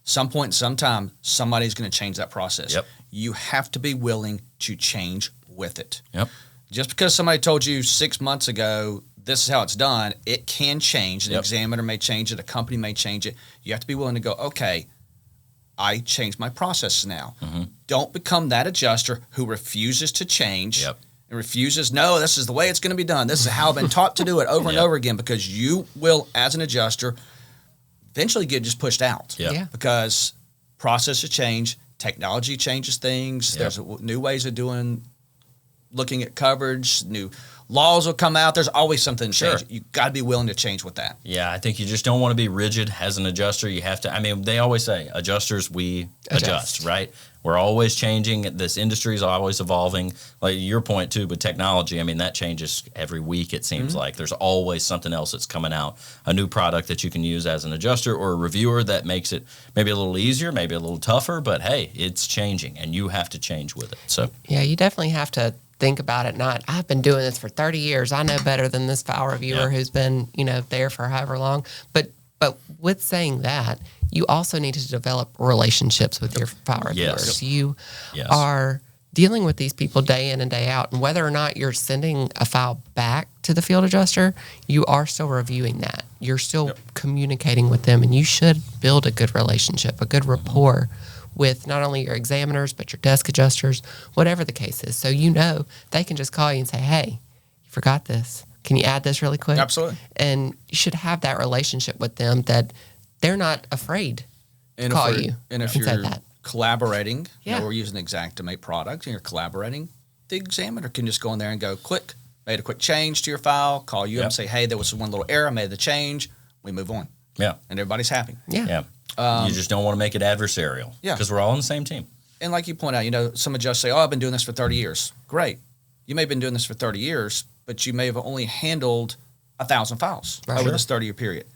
S3: Some point, sometime, somebody's going to change that process.
S1: Yep.
S3: You have to be willing to change with it.
S1: Yep.
S3: Just because somebody told you 6 months ago, this is how it's done, it can change. An examiner may change it. A company may change it. You have to be willing to go, okay, I changed my process now. Don't become that adjuster who refuses to change.
S1: Yep.
S3: And refuses, no, this is the way it's going to be done. This is how I've been taught to do it over and over again, because you will, as an adjuster, eventually get just pushed out.
S1: Yep. Yeah.
S3: Because processes change, technology changes things. There's new ways of looking at coverage, new laws will come out. There's always something to change. You got to be willing to change with that.
S1: Yeah, I think you just don't want to be rigid as an adjuster. You have to, they always say, adjusters, we adjust, right? We're always changing. This industry is always evolving. Like your point, too, with technology, that changes every week, it seems like. There's always something else that's coming out, a new product that you can use as an adjuster or a reviewer that makes it maybe a little easier, maybe a little tougher, but hey, it's changing, and you have to change with it. So
S2: yeah, you definitely have to think about it. Not, I've been doing this for 30 years. I know better than this file reviewer who's been, there for however long. But with saying that, you also need to develop relationships with your file reviewers. You are dealing with these people day in and day out. And whether or not you're sending a file back to the field adjuster, you are still reviewing that. You're still communicating with them, and you should build a good relationship, a good rapport with not only your examiners, but your desk adjusters, whatever the case is. So they can just call you and say, hey, you forgot this. Can you add this really quick?
S3: Absolutely.
S2: And you should have that relationship with them that they're not afraid to call you.
S3: And if you're collaborating, we're using Xactimate product, and you're collaborating, the examiner can just go in there and go, click, made a quick change to your file, call you and say, hey, there was one little error, made the change, we move on.
S1: Yeah.
S3: And everybody's happy.
S1: Yeah. You just don't want to make it adversarial. Yeah. Because we're all on the same team.
S3: And like you point out, some adjusters say, I've been doing this for 30 years. Great. You may have been doing this for 30 years, but you may have only handled 1,000 files over this 30-year period.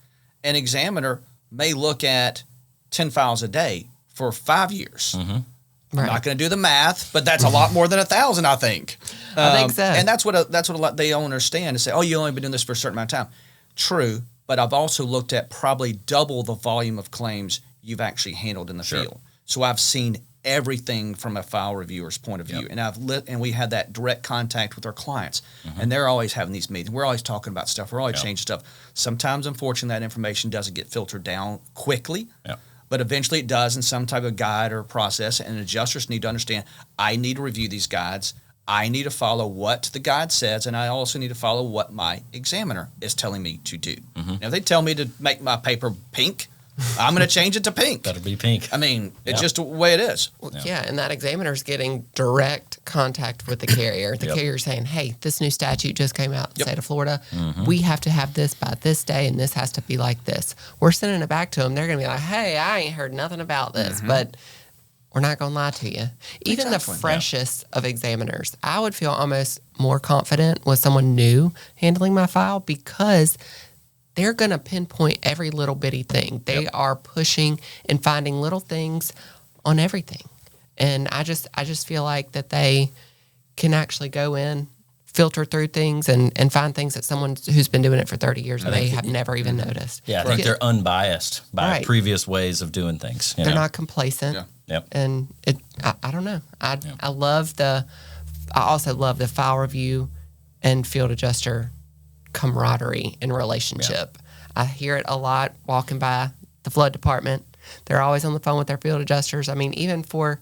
S3: An examiner may look at 10 files a day for 5 years. I'm not going to do the math, but that's a lot more than 1,000, I think.
S2: I think so.
S3: And that's what a lot they don't understand, is say, you only been doing this for a certain amount of time. True, but I've also looked at probably double the volume of claims you've actually handled in the field. So I've seen everything from a file reviewer's point of view. And and we had that direct contact with our clients, and they're always having these meetings. We're always talking about stuff. We're always changing stuff. Sometimes, unfortunately, that information doesn't get filtered down quickly. But eventually it does in some type of guide or process, and adjusters need to understand, I need to review these guides. I need to follow what the guide says, and I also need to follow what my examiner is telling me to do. Now, if they tell me to make my paper pink, I'm going to change it to pink.
S1: Better be pink.
S3: I mean, it's just the way it is.
S2: Well, and that examiner's getting direct contact with the carrier. The carrier's saying, hey, this new statute just came out in the state of Florida. We have to have this by this day, and this has to be like this. We're sending it back to them. They're going to be like, hey, I ain't heard nothing about this, but we're not going to lie to you. Even the freshest of examiners, I would feel almost more confident with someone new handling my file because they're going to pinpoint every little bitty thing. They are pushing and finding little things on everything. And I just feel like that they can actually go in, filter through things and find things that someone who's been doing it for 30 years may have never even noticed.
S1: Yeah, I think they're unbiased by previous ways of doing things.
S2: They're not complacent. And I don't know. I also love the file review and field adjuster camaraderie and relationship. I hear it a lot walking by the flood department. They're always on the phone with their field adjusters. I mean, even for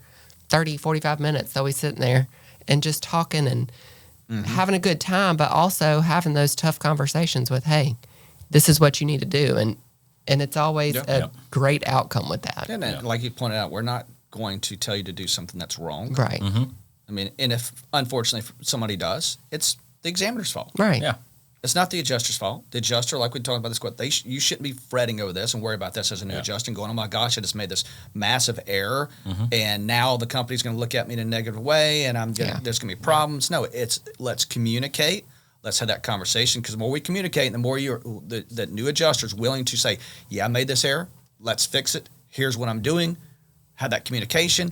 S2: 30, 45 minutes, they'll be sitting there and just talking and having a good time, but also having those tough conversations with, hey, this is what you need to do. And it's always a great outcome with that.
S3: And like you pointed out, we're not going to tell you to do something that's wrong.
S2: Right.
S3: I mean, and if, unfortunately, somebody does, it's the examiner's fault.
S2: Right.
S1: Yeah.
S3: It's not the adjuster's fault. The adjuster, like we talked about this, you shouldn't be fretting over this and worry about this as a new adjuster and going, oh my gosh, I just made this massive error, and now the company's going to look at me in a negative way, and there's going to be problems. No, let's communicate. Let's have that conversation, because the more we communicate, the more the new adjuster's willing to say, yeah, I made this error. Let's fix it. Here's what I'm doing. Have that communication.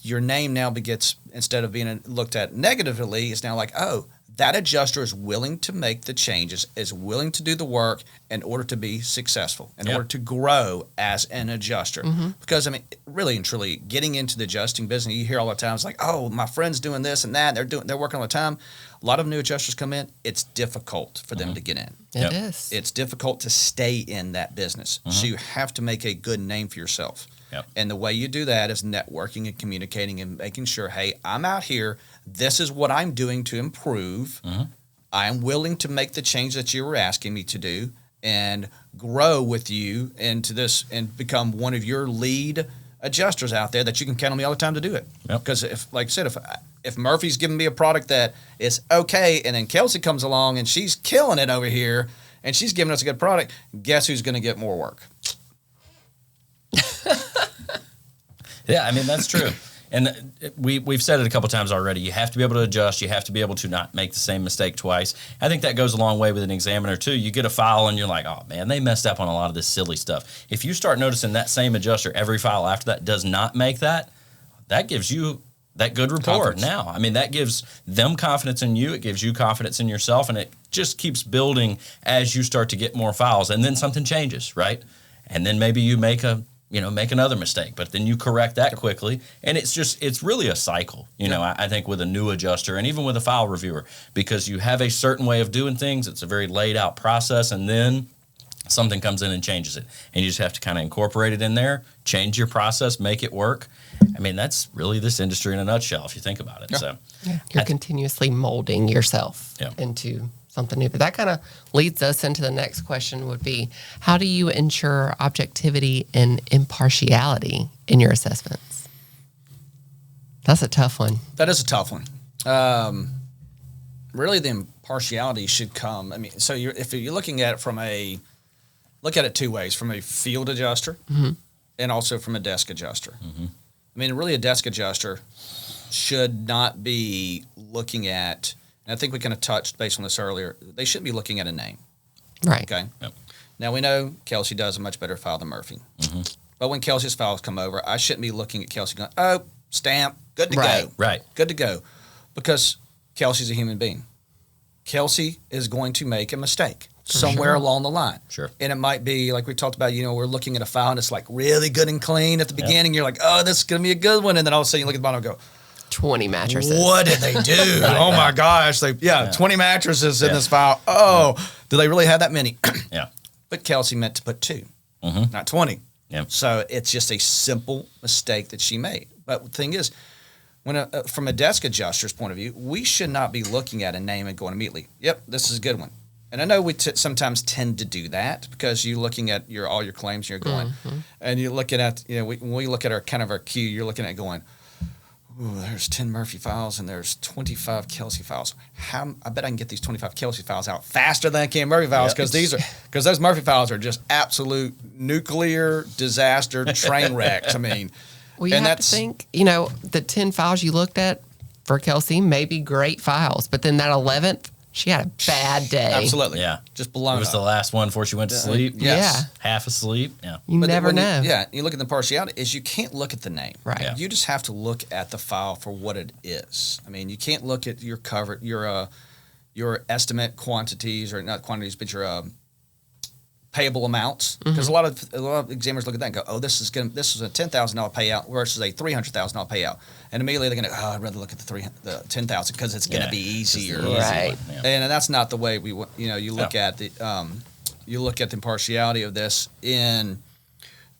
S3: Your name now begets, instead of being looked at negatively, it's now like, oh, that adjuster is willing to make the changes, is willing to do the work in order to be successful, in order to grow as an adjuster. Because, I mean, really and truly, getting into the adjusting business, you hear all the time, it's like, oh, my friend's doing this and that, they're working all the time. A lot of new adjusters come in, it's difficult for them to get in.
S2: It is.
S3: It's difficult to stay in that business. So you have to make a good name for yourself. And the way you do that is networking and communicating and making sure, hey, I'm out here. This is what I'm doing to improve. I'm willing to make the change that you were asking me to do and grow with you into this and become one of your lead adjusters out there that you can count on me all the time to do it. Because if, like I said, if Murphy's giving me a product that is okay, and then Kelsey comes along and she's killing it over here and she's giving us a good product, guess who's going to get more work?
S1: Yeah, I mean, that's true. And we've said it a couple times already. You have to be able to adjust. You have to be able to not make the same mistake twice. I think that goes a long way with an examiner, too. You get a file and you're like, oh, man, they messed up on a lot of this silly stuff. If you start noticing that same adjuster, every file after that does not make that gives you that good rapport now. I mean, that gives them confidence in you. It gives you confidence in yourself. And it just keeps building as you start to get more files. And then something changes, right? And then maybe you make another mistake, but then you correct that quickly. And it's really a cycle, I think, with a new adjuster and even with a file reviewer, because you have a certain way of doing things. It's a very laid out process, and then something comes in and changes it. And you just have to kind of incorporate it in there, change your process, make it work. I mean, that's really this industry in a nutshell, if you think about it.
S3: Yeah.
S1: So
S2: you're continuously molding yourself into something new. But that kind of leads us into the next question would be, how do you ensure objectivity and impartiality in your assessments? That's a tough one.
S3: That is a tough one. Really, the impartiality should come. I mean, so if you're looking at it look at it two ways, from a field adjuster and also from a desk adjuster. I mean, really, a desk adjuster should not be looking at, and I think we kind of touched based on this earlier, they shouldn't be looking at a name.
S2: Right.
S3: Okay. Yep. Now, we know Kelsey does a much better file than Murphy. But when Kelsey's files come over, I shouldn't be looking at Kelsey going, oh, stamp, good to go.
S1: Right.
S3: Good to go. Because Kelsey's a human being. Kelsey is going to make a mistake. somewhere along the line.
S1: Sure.
S3: And it might be like we talked about, we're looking at a file and it's like really good and clean at the beginning. You're like, oh, this is going to be a good one. And then all of a sudden you look at the bottom and go,
S2: 20 mattresses.
S3: what did they do? Oh my gosh. 20 mattresses in this file. Oh, do they really have that many?
S1: Yeah.
S3: But Kelsey meant to put 2, not 20.
S1: Yep.
S3: So it's just a simple mistake that she made. But the thing is, when from a desk adjuster's point of view, we should not be looking at a name and going immediately, yep, this is a good one. And I know we sometimes tend to do that because you're looking at all your claims and you're going, and you're looking at, when we look at our kind of our queue, you're looking at going, ooh, there's 10 Murphy files and there's 25 Kelsey files. I bet I can get these 25 Kelsey files out faster than I can Murphy files because those Murphy files are just absolute nuclear disaster train wrecks. I mean,
S2: well, you have to think, the 10 files you looked at for Kelsey may be great files, but then that 11th, she had a bad day.
S3: Absolutely.
S1: Yeah.
S3: Just blown
S1: It was
S3: up.
S1: the last one before she went to sleep.
S3: Yes.
S2: Yeah.
S1: Half asleep. Yeah.
S2: You never know.
S3: You look at the partiality is you can't look at the name.
S2: Right.
S1: Yeah.
S3: You just have to look at the file for what it is. I mean, you can't look at your cover, your estimate quantities, or not quantities, but your payable amounts. Because a lot of examiners look at that and go, oh, this is a $10,000 payout versus a $300,000 payout. And immediately they're going to, I'd rather look at the 10,000 because it's going to be easier.
S2: Right.
S1: Yeah.
S3: And that's not the way we, you look at the, you look at the impartiality of this. In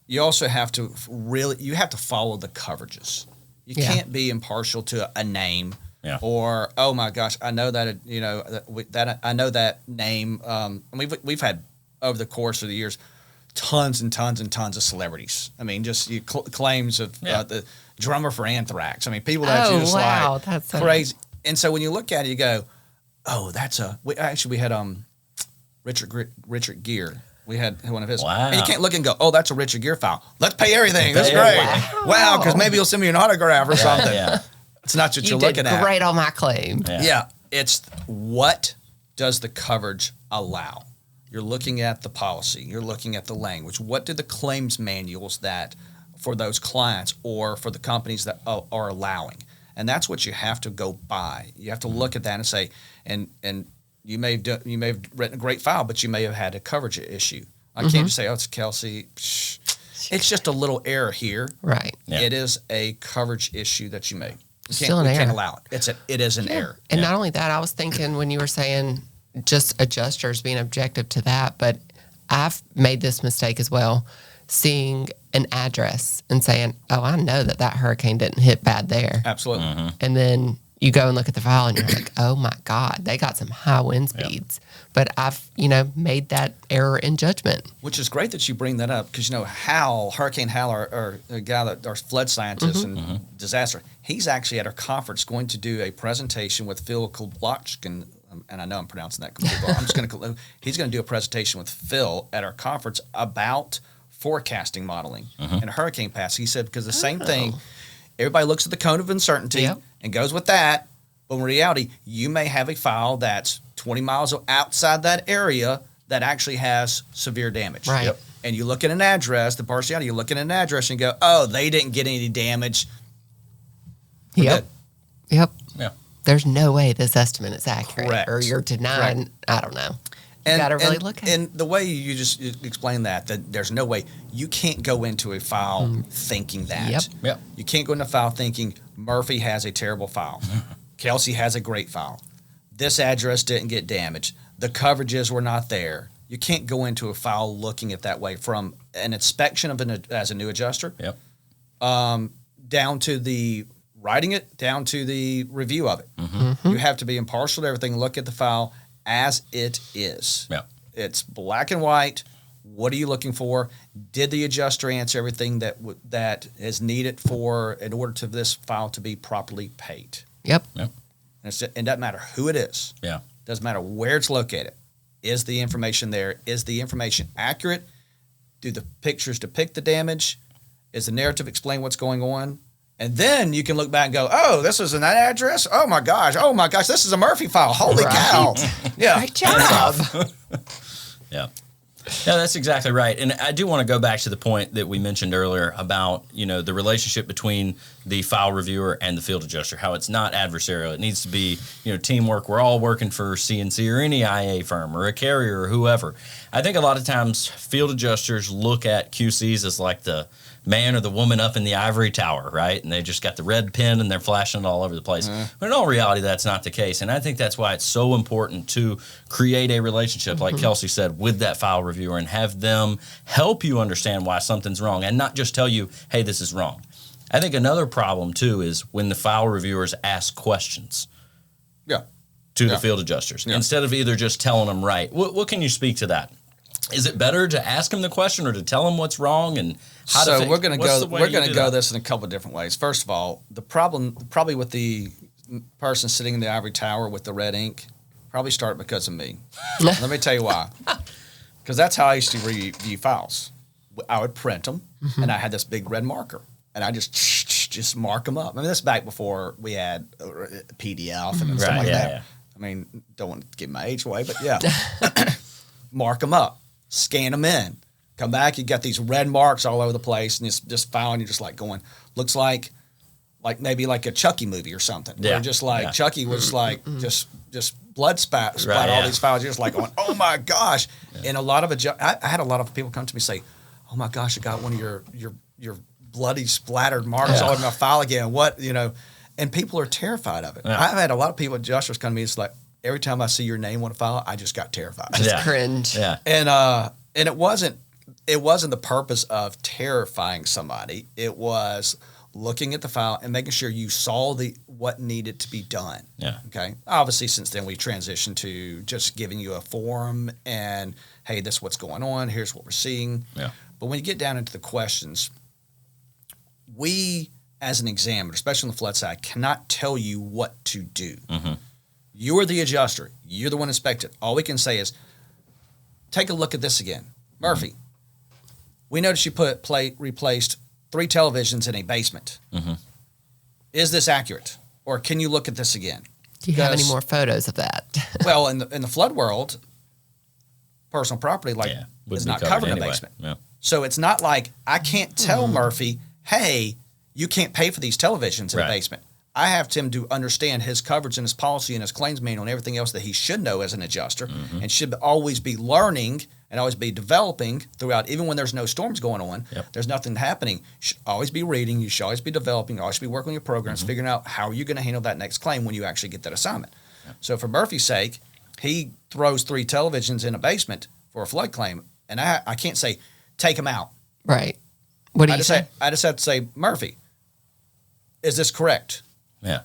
S3: you also have to follow the coverages. You can't be impartial to a name.
S1: Yeah.
S3: Or, oh my gosh, I know that I know that name. And we've had over the course of the years tons and tons and tons of celebrities. I mean, just claims of the drummer for Anthrax. I mean, people that you just
S2: that's
S3: crazy. And so when you look at it, you go, oh, we had Richard Gere. We had one of his.
S1: Wow.
S3: And you can't look and go, oh, that's a Richard Gere file. Let's pay everything. That's great. Wow, because maybe he'll send me an autograph or something.
S1: Yeah.
S3: It's not what
S2: you
S3: you're
S2: did
S3: looking at.
S2: Great on my claim.
S3: Yeah. It's what does the coverage allow? You're looking at the policy. You're looking at the language. What do the claims manuals that for those clients or for the companies that are allowing? And that's what you have to go by. You have to look at that and say, and you may have written a great file, but you may have had a coverage issue. I can't just say, oh, it's Kelsey. It's just a little error here.
S2: Right.
S1: Yeah.
S3: It is a coverage issue that you made. We
S2: Still an error.
S3: can't allow it. It is an error.
S2: And not only that, I was thinking when you were saying just adjusters being objective to that, but I've made this mistake as well, seeing an address and saying, oh, I know that hurricane didn't hit bad there.
S3: Absolutely.
S2: And then you go and look at the file and you're like, oh my God, they got some high wind speeds. But I've, made that error in judgment.
S3: Which is great that you bring that up because, Hurricane Hal, our guy that our flood scientist and disaster, he's actually at our conference going to do a presentation with Phil Kowalczyk, and I know I'm pronouncing that completely wrong. He's going to do a presentation with Phil at our conference about forecasting modeling and hurricane paths. He said because the same thing, everybody looks at the cone of uncertainty and goes with that, but in reality, you may have a file that's 20 miles outside that area that actually has severe damage.
S2: Right. Yep.
S3: And you look at an address, the partiality, you look at an address and you go, oh, they didn't get any damage. We're
S2: Yep.
S3: good.
S2: Yep.
S1: Yeah.
S2: There's no way this estimate is accurate.
S3: Correct.
S2: Or you're denying, I don't know. You got to really look at it.
S3: And the way you just explain that there's no way, you can't go into a file thinking that.
S1: Yep.
S3: You can't go into a file thinking Murphy has a terrible file. Kelsey has a great file. This address didn't get damaged. The coverages were not there. You can't go into a file looking at that way from an inspection as a new adjuster.
S1: Yep.
S3: Down to the writing it, down to the review of it. You have to be impartial to everything. Look at the file as it is.
S1: Yeah.
S3: It's black and white. What are you looking for? Did the adjuster answer everything that is needed in order to this file to be properly paid?
S2: Yep.
S1: Yep.
S3: And it doesn't matter who it is.
S1: Yeah.
S3: Doesn't matter where it's located. Is the information there? Is the information accurate? Do the pictures depict the damage? Is the narrative explain what's going on? And then you can look back and go, oh, this is an address? Oh my gosh, this is a Murphy file. Holy cow. Yeah.
S2: Great job.
S1: Yeah. No, that's exactly right. And I do want to go back to the point that we mentioned earlier about, the relationship between the file reviewer and the field adjuster, how it's not adversarial. It needs to be, teamwork. We're all working for CNC or any IA firm or a carrier or whoever. I think a lot of times field adjusters look at QCs as like the man or the woman up in the ivory tower, right? And they just got the red pen and they're flashing it all over the place. But in all reality, that's not the case. And I think that's why it's so important to create a relationship, like Kelsey said, with that file reviewer and have them help you understand why something's wrong and not just tell you, hey, this is wrong. I think another problem, too, is when the file reviewers ask questions to the field adjusters instead of either just telling them right. What can you speak to that? Is it better to ask them the question or to tell them what's wrong and how to fix?
S3: We're going to go this in a couple of different ways. First of all, the problem probably with the person sitting in the ivory tower with the red ink probably started because of me. Let me tell you why. Because that's how I used to review files. I would print them, and I had this big red marker, and I just mark them up. I mean, this is back before we had PDF and stuff like that. Yeah. I mean, don't want to give my age away, but yeah. Mark them up. Scan them in, come back. You got these red marks all over the place, and it's just file, and you're just like going, looks like maybe like a Chucky movie or something. Yeah, where just like Chucky was like just blood spat all these files. You're just like going, oh my gosh! Yeah. And a lot of I had a lot of people come to me and say, oh my gosh, I got one of your bloody splattered marks all over my file again. What And people are terrified of it. Yeah. I've had a lot of people adjusters come to me. It's like, every time I see your name on a file, I just got terrified.
S2: Just cringe.
S1: Yeah.
S3: And it wasn't the purpose of terrifying somebody. It was looking at the file and making sure you saw what needed to be done.
S1: Yeah.
S3: Okay. Obviously, since then we transitioned to just giving you a form and, hey, this is what's going on. Here's what we're seeing.
S1: Yeah.
S3: But when you get down into the questions, we as an examiner, especially on the flood side, cannot tell you what to do. Mm-hmm. You're the adjuster. You're the one inspected. All we can say is, take a look at this again. Murphy, we noticed you replaced 3 televisions in a basement. Mm-hmm. Is this accurate? Or can you look at this again?
S2: Do you have any more photos of that?
S3: Well, in the flood world, personal property is not covered in a basement. Yeah. So it's not like I can't tell Murphy, hey, you can't pay for these televisions in a basement. I have him to understand his coverage and his policy and his claims manual and everything else that he should know as an adjuster and should always be learning and always be developing throughout, even when there's no storms going on. Yep. There's nothing happening. You should always be reading. You should always be developing. You always be working on your programs, figuring out how you're going to handle that next claim when you actually get that assignment. Yep. So for Murphy's sake, he throws 3 televisions in a basement for a flood claim, and I can't say, take them out.
S2: Right. What do you say?
S3: I just have to say, Murphy, is this correct?
S1: Yeah.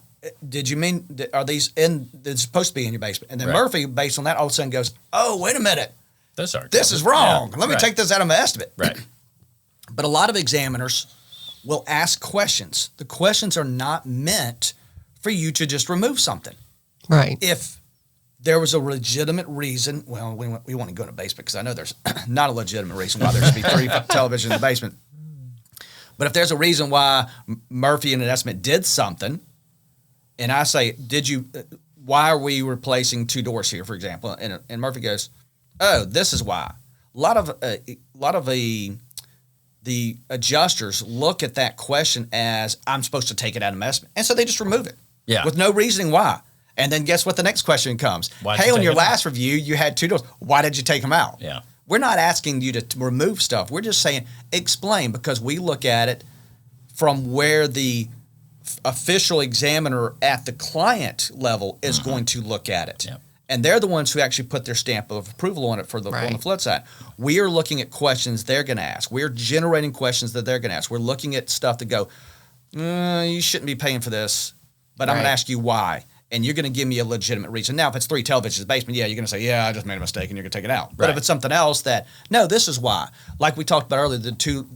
S3: Did you mean, are these they're supposed to be in your basement? And then Murphy, based on that, all of a sudden goes, oh, wait a minute. This is wrong. Let me take this out of my estimate.
S1: Right.
S3: But a lot of examiners will ask questions. The questions are not meant for you to just remove something.
S2: Right.
S3: If there was a legitimate reason, well, we want to go in a basement because I know there's not a legitimate reason why there should be 3 televisions in the basement. But if there's a reason why Murphy in an estimate did something, and I say, why are we replacing 2 doors here, for example? And Murphy goes, oh, this is why. A lot of the adjusters look at that question as, I'm supposed to take it out of my estimate. And so they just remove it with no reasoning why. And then guess what the next question comes? Hey, on your last review, you had 2 doors. Why did you take them out?
S1: Yeah.
S3: We're not asking you to remove stuff. We're just saying, explain, because we look at it from where the official examiner at the client level is going to look at it. Yep. And they're the ones who actually put their stamp of approval on it on the flood side. We are looking at questions they're going to ask. We're generating questions that they're going to ask. We're looking at stuff that go, you shouldn't be paying for this, but I'm going to ask you why. And you're going to give me a legitimate reason. Now, if it's 3 televisions in the basement, you're going to say, I just made a mistake, and you're going to take it out. But if it's something else that, no, this is why. Like we talked about earlier, the 2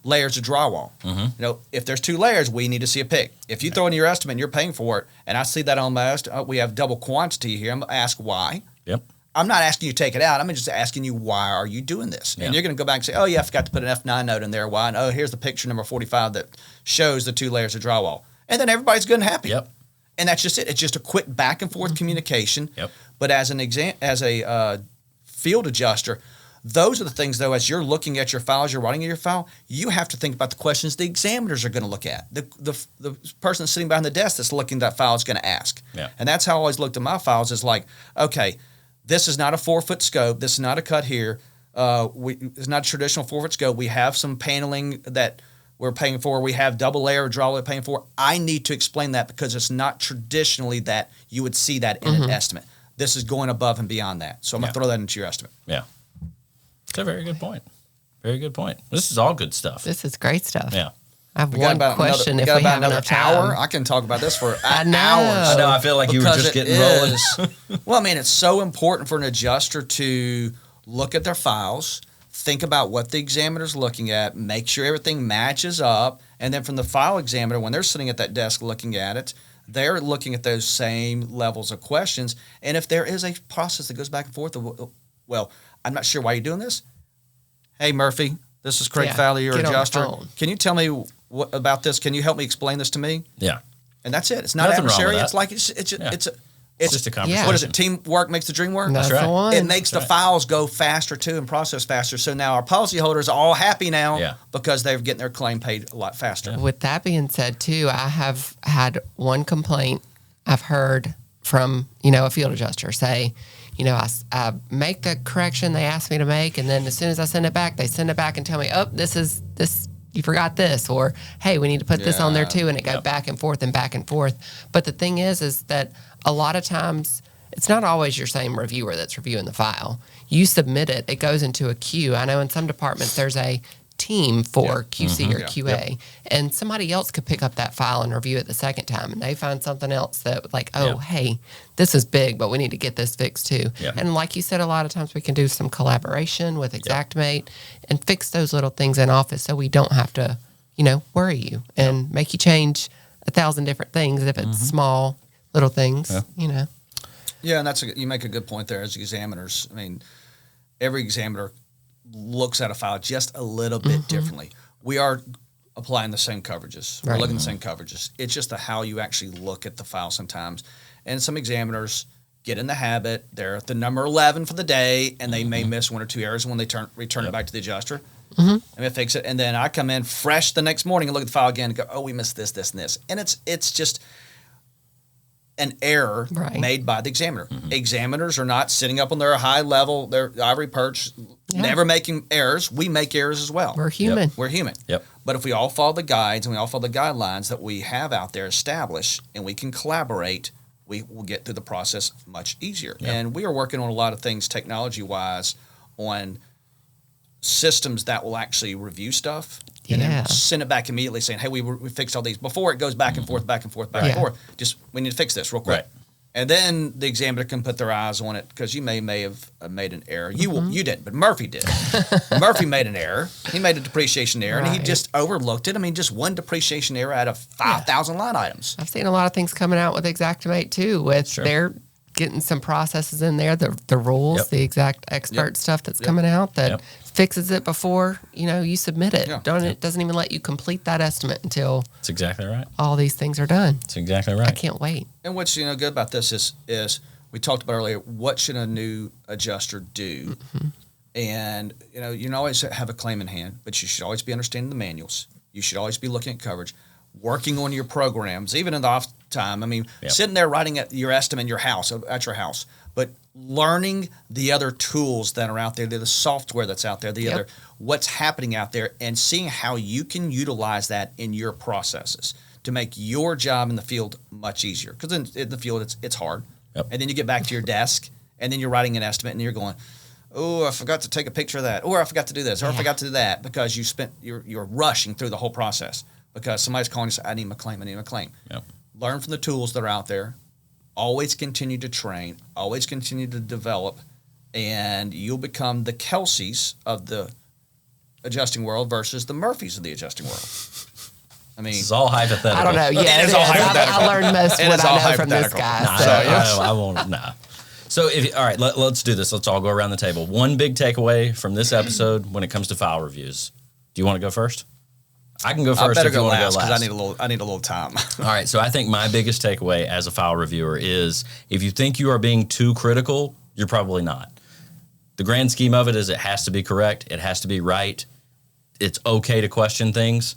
S3: layers of drywall. Mm-hmm. If there's 2 layers, we need to see a pic. If you throw in your estimate and you're paying for it, and I see that on my estimate, we have double quantity here, I'm going to ask why.
S1: Yep.
S3: I'm not asking you to take it out. I'm just asking you, why are you doing this? And you're going to go back and say, oh, I forgot to put an F9 note in there. Why? And, oh, here's the picture number 45 that shows the 2 layers of drywall. And then everybody's good and happy.
S1: Yep.
S3: And that's just it. It's just a quick back and forth communication.
S1: Yep.
S3: But as a field adjuster, those are the things, though, as you're looking at your files, you're writing in your file, you have to think about the questions the examiners are going to look at. The person sitting behind the desk that's looking at that file is going to ask.
S1: Yeah.
S3: And that's how I always looked at my files, is like, okay, this is not a 4-foot scope. This is not a cut here. It's not a traditional 4-foot scope. We have some paneling that we're paying for. We have double layer draw we're paying for. I need to explain that because it's not traditionally that you would see that in an estimate. This is going above and beyond that. So I'm going to throw that into your estimate.
S1: Yeah. It's a very good point. Very good point. This is all good stuff.
S2: This is great stuff.
S1: Yeah.
S2: I have one question if we have enough time.
S3: I can talk about this for hours.
S2: I know.
S1: I know. I feel like you were just getting rolling.
S3: Well, I mean, it's so important for an adjuster to look at their files, think about what the examiner's looking at, make sure everything matches up, and then from the file examiner, when they're sitting at that desk looking at it, they're looking at those same levels of questions. And if there is a process that goes back and forth, well, I'm not sure why you're doing this. Hey, Murphy, this is Craig Fowler, your adjuster. Can you tell me what about this? Can you help me explain this to me?
S1: Yeah.
S3: And that's it. It's not adversary. It's like it's
S1: just a conversation.
S3: What is it? Teamwork makes the dream work?
S2: That's right. The one.
S3: It makes the files go faster, too, and process faster. So now our policyholders are all happy now because they're getting their claim paid a lot faster.
S2: With that being said, too, I have had one complaint I've heard from, a field adjuster say, I make the correction they asked me to make, and then as soon as I send it back, they send it back and tell me, oh, this, you forgot this, or, hey, we need to put this on there, too, and it goes back and forth and back and forth. But the thing is that a lot of times, it's not always your same reviewer that's reviewing the file. You submit it. It goes into a queue. I know in some departments there's a team for QC or QA, and somebody else could pick up that file and review it the second time, and they find something else that like, hey, this is big, but we need to get this fixed too. And like you said, a lot of times we can do some collaboration with Xactimate and fix those little things in office so we don't have to, worry you and make you change 1,000 different things if it's small little things,
S3: Yeah, and you make a good point there as examiners. I mean, every examiner looks at a file just a little bit differently. We are applying the same coverages. We're looking at the same coverages. It's just how you actually look at the file sometimes. And some examiners get in the habit, they're at the number 11 for the day, and they may miss 1 or 2 errors when they return it back to the adjuster. And they fix it. And then I come in fresh the next morning and look at the file again and go, oh, we missed this, this, and this. And it's just an error made by the examiner. Examiners are not sitting up on their high level, their ivory perch, never making errors. We make errors as well.
S2: We're human.
S3: We're human. But if we all follow the guides and we all follow the guidelines that we have out there established and we can collaborate, we will get through the process much easier. And we are working on a lot of things technology-wise on systems that will actually review stuff and then send it back immediately saying, hey, we fixed all these. Before it goes back and forth, back and forth, back and forth, just we need to fix this real quick. And then the examiner can put their eyes on it because you may have made an error. You didn't, but Murphy did. Murphy made an error. He made a depreciation error, and he just overlooked it. I mean, just one depreciation error out of 5,000 line items.
S2: I've seen a lot of things coming out with Xactimate, too, with their getting some processes in there, the rules, the exact expert stuff that's coming out that fixes it before you submit it. It doesn't even let you complete that estimate until
S1: that's exactly right.
S2: All these things are done.
S1: That's exactly right.
S2: I can't wait.
S3: And what's good about this is we talked about earlier. What should a new adjuster do? And you don't always have a claim in hand, but you should always be understanding the manuals. You should always be looking at coverage, working on your programs, even in the off time. I mean, sitting there writing at your estimate in your house, at your house, but learning the other tools that are out there, the software that's out there, the other what's happening out there, and seeing how you can utilize that in your processes to make your job in the field much easier. Because in the field, it's hard. And then you get back to your desk, and then you're writing an estimate, and you're going, oh, I forgot to take a picture of that, or I forgot to do this, or I forgot to do that, because you're rushing through the whole process because somebody's calling you and saying, I need my claim. Learn from the tools that are out there. Always continue to train. Always continue to develop. And you'll become the Kelseys of the adjusting world versus the Murphys of the adjusting world. I mean,
S1: it's all hypothetical.
S2: I don't know. Yeah,
S3: it is all hypothetical.
S2: I learned most of what I know from this guy.
S1: I won't. Nah. So, all right, let's do this. Let's all go around the table. One big takeaway from this episode when it comes to file reviews. Do you want to go first? I can go first.
S3: I better
S1: if you
S3: go
S1: want to
S3: last
S1: go last.
S3: because I need a little time.
S1: All right. So I think my biggest takeaway as a file reviewer is if you think you are being too critical, you're probably not. the grand scheme of it is it has to be correct. It has to be right. It's okay to question things.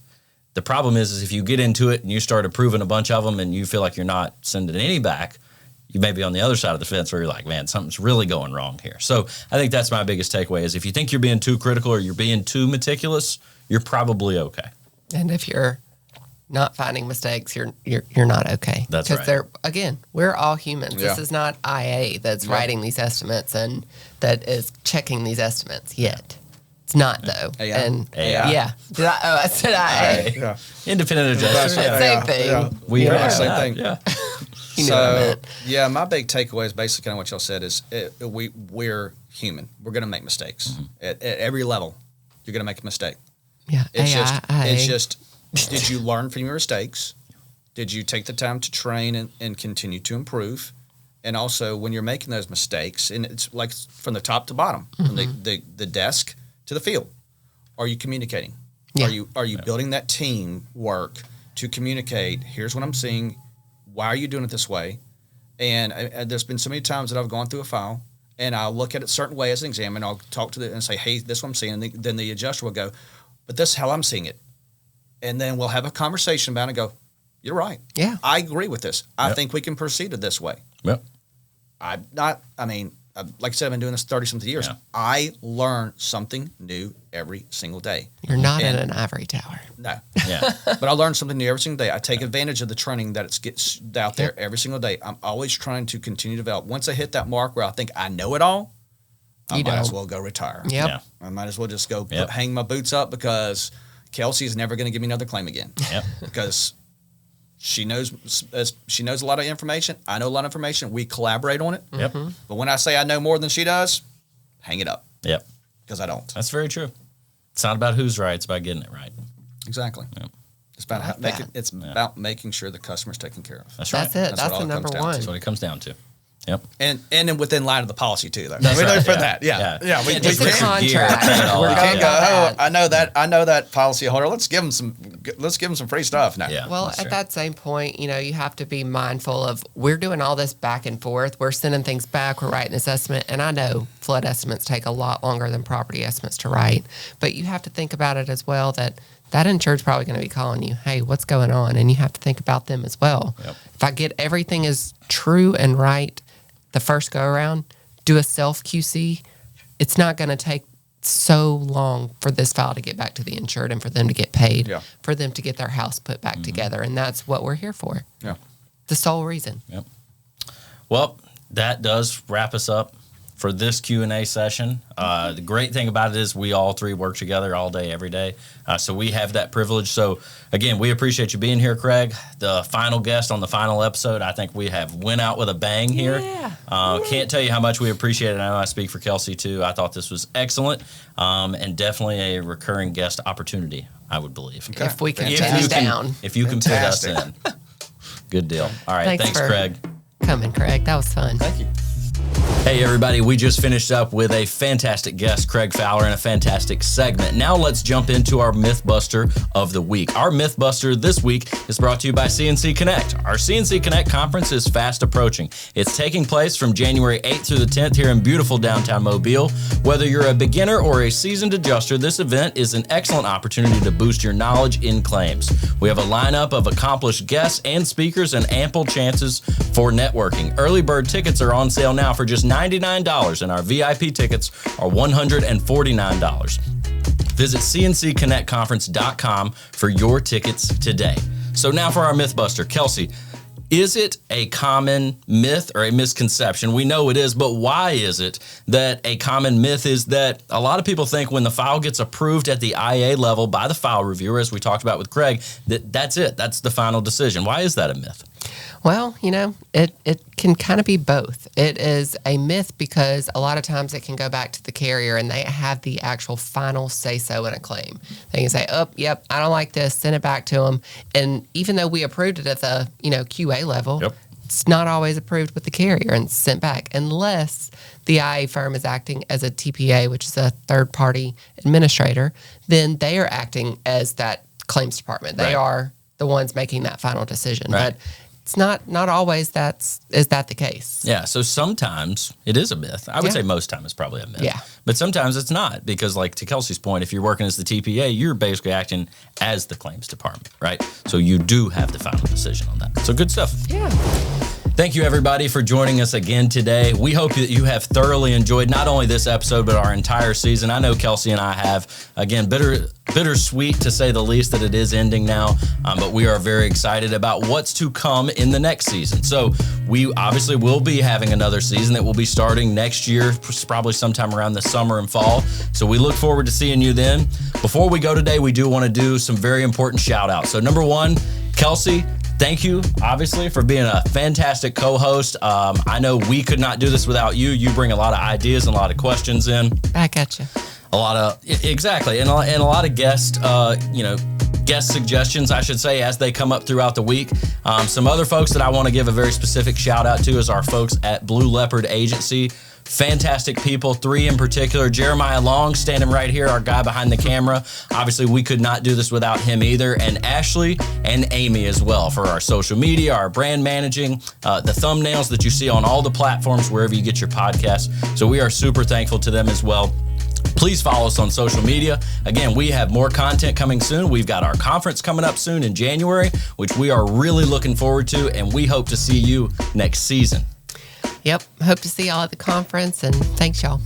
S1: The problem is if you get into it and you start approving a bunch of them and you feel like you're not sending any back, you may be on the other side of the fence where you're like, man, something's really going wrong here. So I think that's my biggest takeaway is if you think you're being too critical or you're being too meticulous, you're probably okay.
S2: And if you're not finding mistakes, you're not okay.
S1: That's right.
S2: Because again, we're all humans.
S3: Yeah.
S2: This is not IA that's writing these estimates and that is checking these estimates yet. It's not though.
S3: AI.
S2: And
S1: AI.
S2: yeah. I said IA.
S3: Yeah.
S1: Independent adjusters.
S3: Yeah.
S2: Same thing.
S3: Yeah.
S1: We
S2: Yeah.
S1: are
S3: Same
S1: that.
S3: thing.
S1: Yeah.
S2: You know what I meant.
S3: yeah, my big takeaway is basically kind of what y'all said is we're human. We're going to make mistakes at every level. You're going to make a mistake.
S2: Yeah.
S3: It's just. Did you learn from your mistakes? Did you take the time to train and continue to improve? And also, when you're making those mistakes, and it's like from the top to bottom, from the desk to the field, are you communicating?
S2: Yeah.
S3: Are you building that team work to communicate? Here's what I'm seeing. Why are you doing it this way? And there's been so many times that I've gone through a file and I'll look at it a certain way as an exam, and I'll talk to and say, hey, this is what I'm seeing. And then the adjuster will go, but this is how I'm seeing it. And then we'll have a conversation about it and go, you're right.
S2: Yeah.
S3: I agree with this. I think we can proceed it this way.
S1: Yep.
S3: Like I said, I've been doing this 30-something years.
S1: Yeah.
S3: I learn something new every single day.
S2: You're not in an ivory tower.
S3: No.
S1: Yeah.
S3: But I learn something new every single day. I take advantage of the training that gets out there every single day. I'm always trying to continue to develop. Once I hit that mark where I think I know it all, I might as well go retire.
S2: Yep.
S1: Yeah.
S3: I might as well just go
S1: Yep.
S3: hang my boots up because Kelsey's never going to give me another claim again.
S1: Yep.
S3: Because she knows a lot of information. I know a lot of information. We collaborate on it.
S1: Yep.
S3: But when I say I know more than she does, hang it up
S1: Yep.
S3: because I don't.
S1: That's very true. It's not about who's right. It's about getting it right.
S3: Exactly.
S1: Yep.
S3: It's about
S2: Like that.
S3: about making sure the customer's taken care of.
S1: That's right.
S2: That's it.
S3: That's what
S2: That's
S3: all
S2: the
S3: it
S2: number
S3: comes down to.
S2: one.
S1: That's what it comes down to. Yep.
S3: And then within line of the policy too, though.
S1: That's
S3: we know
S1: right,
S3: for
S1: yeah.
S3: that. Yeah.
S1: Yeah.
S3: We
S1: Can't
S3: can't,
S1: just
S2: It's a
S1: fix your gear,
S2: contract.
S1: take it all
S2: We're
S1: out.
S2: talking
S3: go,
S2: about
S3: oh, I know that policy holder. Let's give them some free stuff. No.
S1: Yeah.
S2: Well,
S1: that's
S2: at
S1: true.
S2: that same point, you have to be mindful of we're doing all this back and forth. We're sending things back. We're writing this estimate. And I know flood estimates take a lot longer than property estimates to write. But you have to think about it as well that insured's probably going to be calling you, hey, what's going on? And you have to think about them as well.
S1: Yep.
S2: If I get everything is true and right the first go around, do a self QC, it's not going to take so long for this file to get back to the insured and for them to get paid, for them to get their house put back together. And that's what we're here for.
S3: Yeah.
S2: The sole reason.
S1: Yep. Well, that does wrap us up for this Q&A session. The great thing about it is we all three work together all day, every day. So we have that privilege. So, again, we appreciate you being here, Craig. The final guest on the final episode, I think we have went out with a bang here.
S2: Yeah.
S1: Can't tell you how much we appreciate it. I know I speak for Kelsey, too. I thought this was excellent and definitely a recurring guest opportunity, I would believe.
S3: Okay.
S2: If we can
S3: If
S2: pin
S1: you
S2: us
S1: can-
S2: down.
S1: If you can put us
S3: Fantastic.
S1: in. Good deal. All right.
S2: Thanks
S1: Thanks
S2: for-
S1: Craig.
S2: Coming, Craig. That was fun.
S3: Thank you.
S1: Hey, everybody, we just finished up with a fantastic guest, Craig Fowler, and a fantastic segment. Now let's jump into our Mythbuster of the week. Our Mythbuster this week is brought to you by CNC Connect. Our CNC Connect conference is fast approaching. It's taking place from January 8th through the 10th here in beautiful downtown Mobile. Whether you're a beginner or a seasoned adjuster, this event is an excellent opportunity to boost your knowledge in claims. We have a lineup of accomplished guests and speakers and ample chances for networking. Early bird tickets are on sale now for just $99, and our VIP tickets are $149. Visit cncconnectconference.com for your tickets today. So now for our Mythbuster. Kelsey, is it a common myth or a misconception? We know it is, but why is it that a common myth is that a lot of people think when the file gets approved at the IA level by the file reviewer, as we talked about with Craig, that's it. That's the final decision. Why is that a myth?
S2: Well, it can kind of be both. It is a myth because a lot of times it can go back to the carrier and they have the actual final say-so in a claim. They can say, oh, yep, I don't like this, send it back to them. And even though we approved it at the, QA level,
S1: Yep.
S2: it's not always approved with the carrier and sent back unless the IA firm is acting as a TPA, which is a third-party administrator, then they are acting as that claims department. They
S1: Right.
S2: are the ones making that final decision.
S1: Right.
S2: But it's not always is that the case.
S1: Yeah, so sometimes it is a myth. I would say most time it's probably a myth.
S2: Yeah.
S1: But sometimes it's not, because like to Kelsey's point, if you're working as the TPA, you're basically acting as the claims department, right? So you do have the final decision on that. So good stuff.
S2: Yeah.
S1: Thank you, everybody, for joining us again today. We hope that you have thoroughly enjoyed not only this episode, but our entire season. I know Kelsey and I have. Again, bittersweet to say the least that it is ending now, but we are very excited about what's to come in the next season. So we obviously will be having another season that will be starting next year, probably sometime around the summer and fall. So we look forward to seeing you then. Before we go today, we do want to do some very important shout outs. So number one, Kelsey, thank you, obviously, for being a fantastic co-host. I know we could not do this without you. You bring a lot of ideas and a lot of questions in.
S2: Back at you.
S1: Exactly. And a lot of guest suggestions, I should say, as they come up throughout the week. Some other folks that I want to give a very specific shout out to is our folks at Blue Leopard Agency. Fantastic people, 3 in particular. Jeremiah Long, standing right here, our guy behind the camera. Obviously, we could not do this without him either. And Ashley and Amy as well for our social media, our brand managing, the thumbnails that you see on all the platforms wherever you get your podcasts. So we are super thankful to them as well. Please follow us on social media. Again, we have more content coming soon. We've got our conference coming up soon in January, which we are really looking forward to, and we hope to see you next season.
S2: Yep. Hope to see y'all at the conference, and thanks, y'all.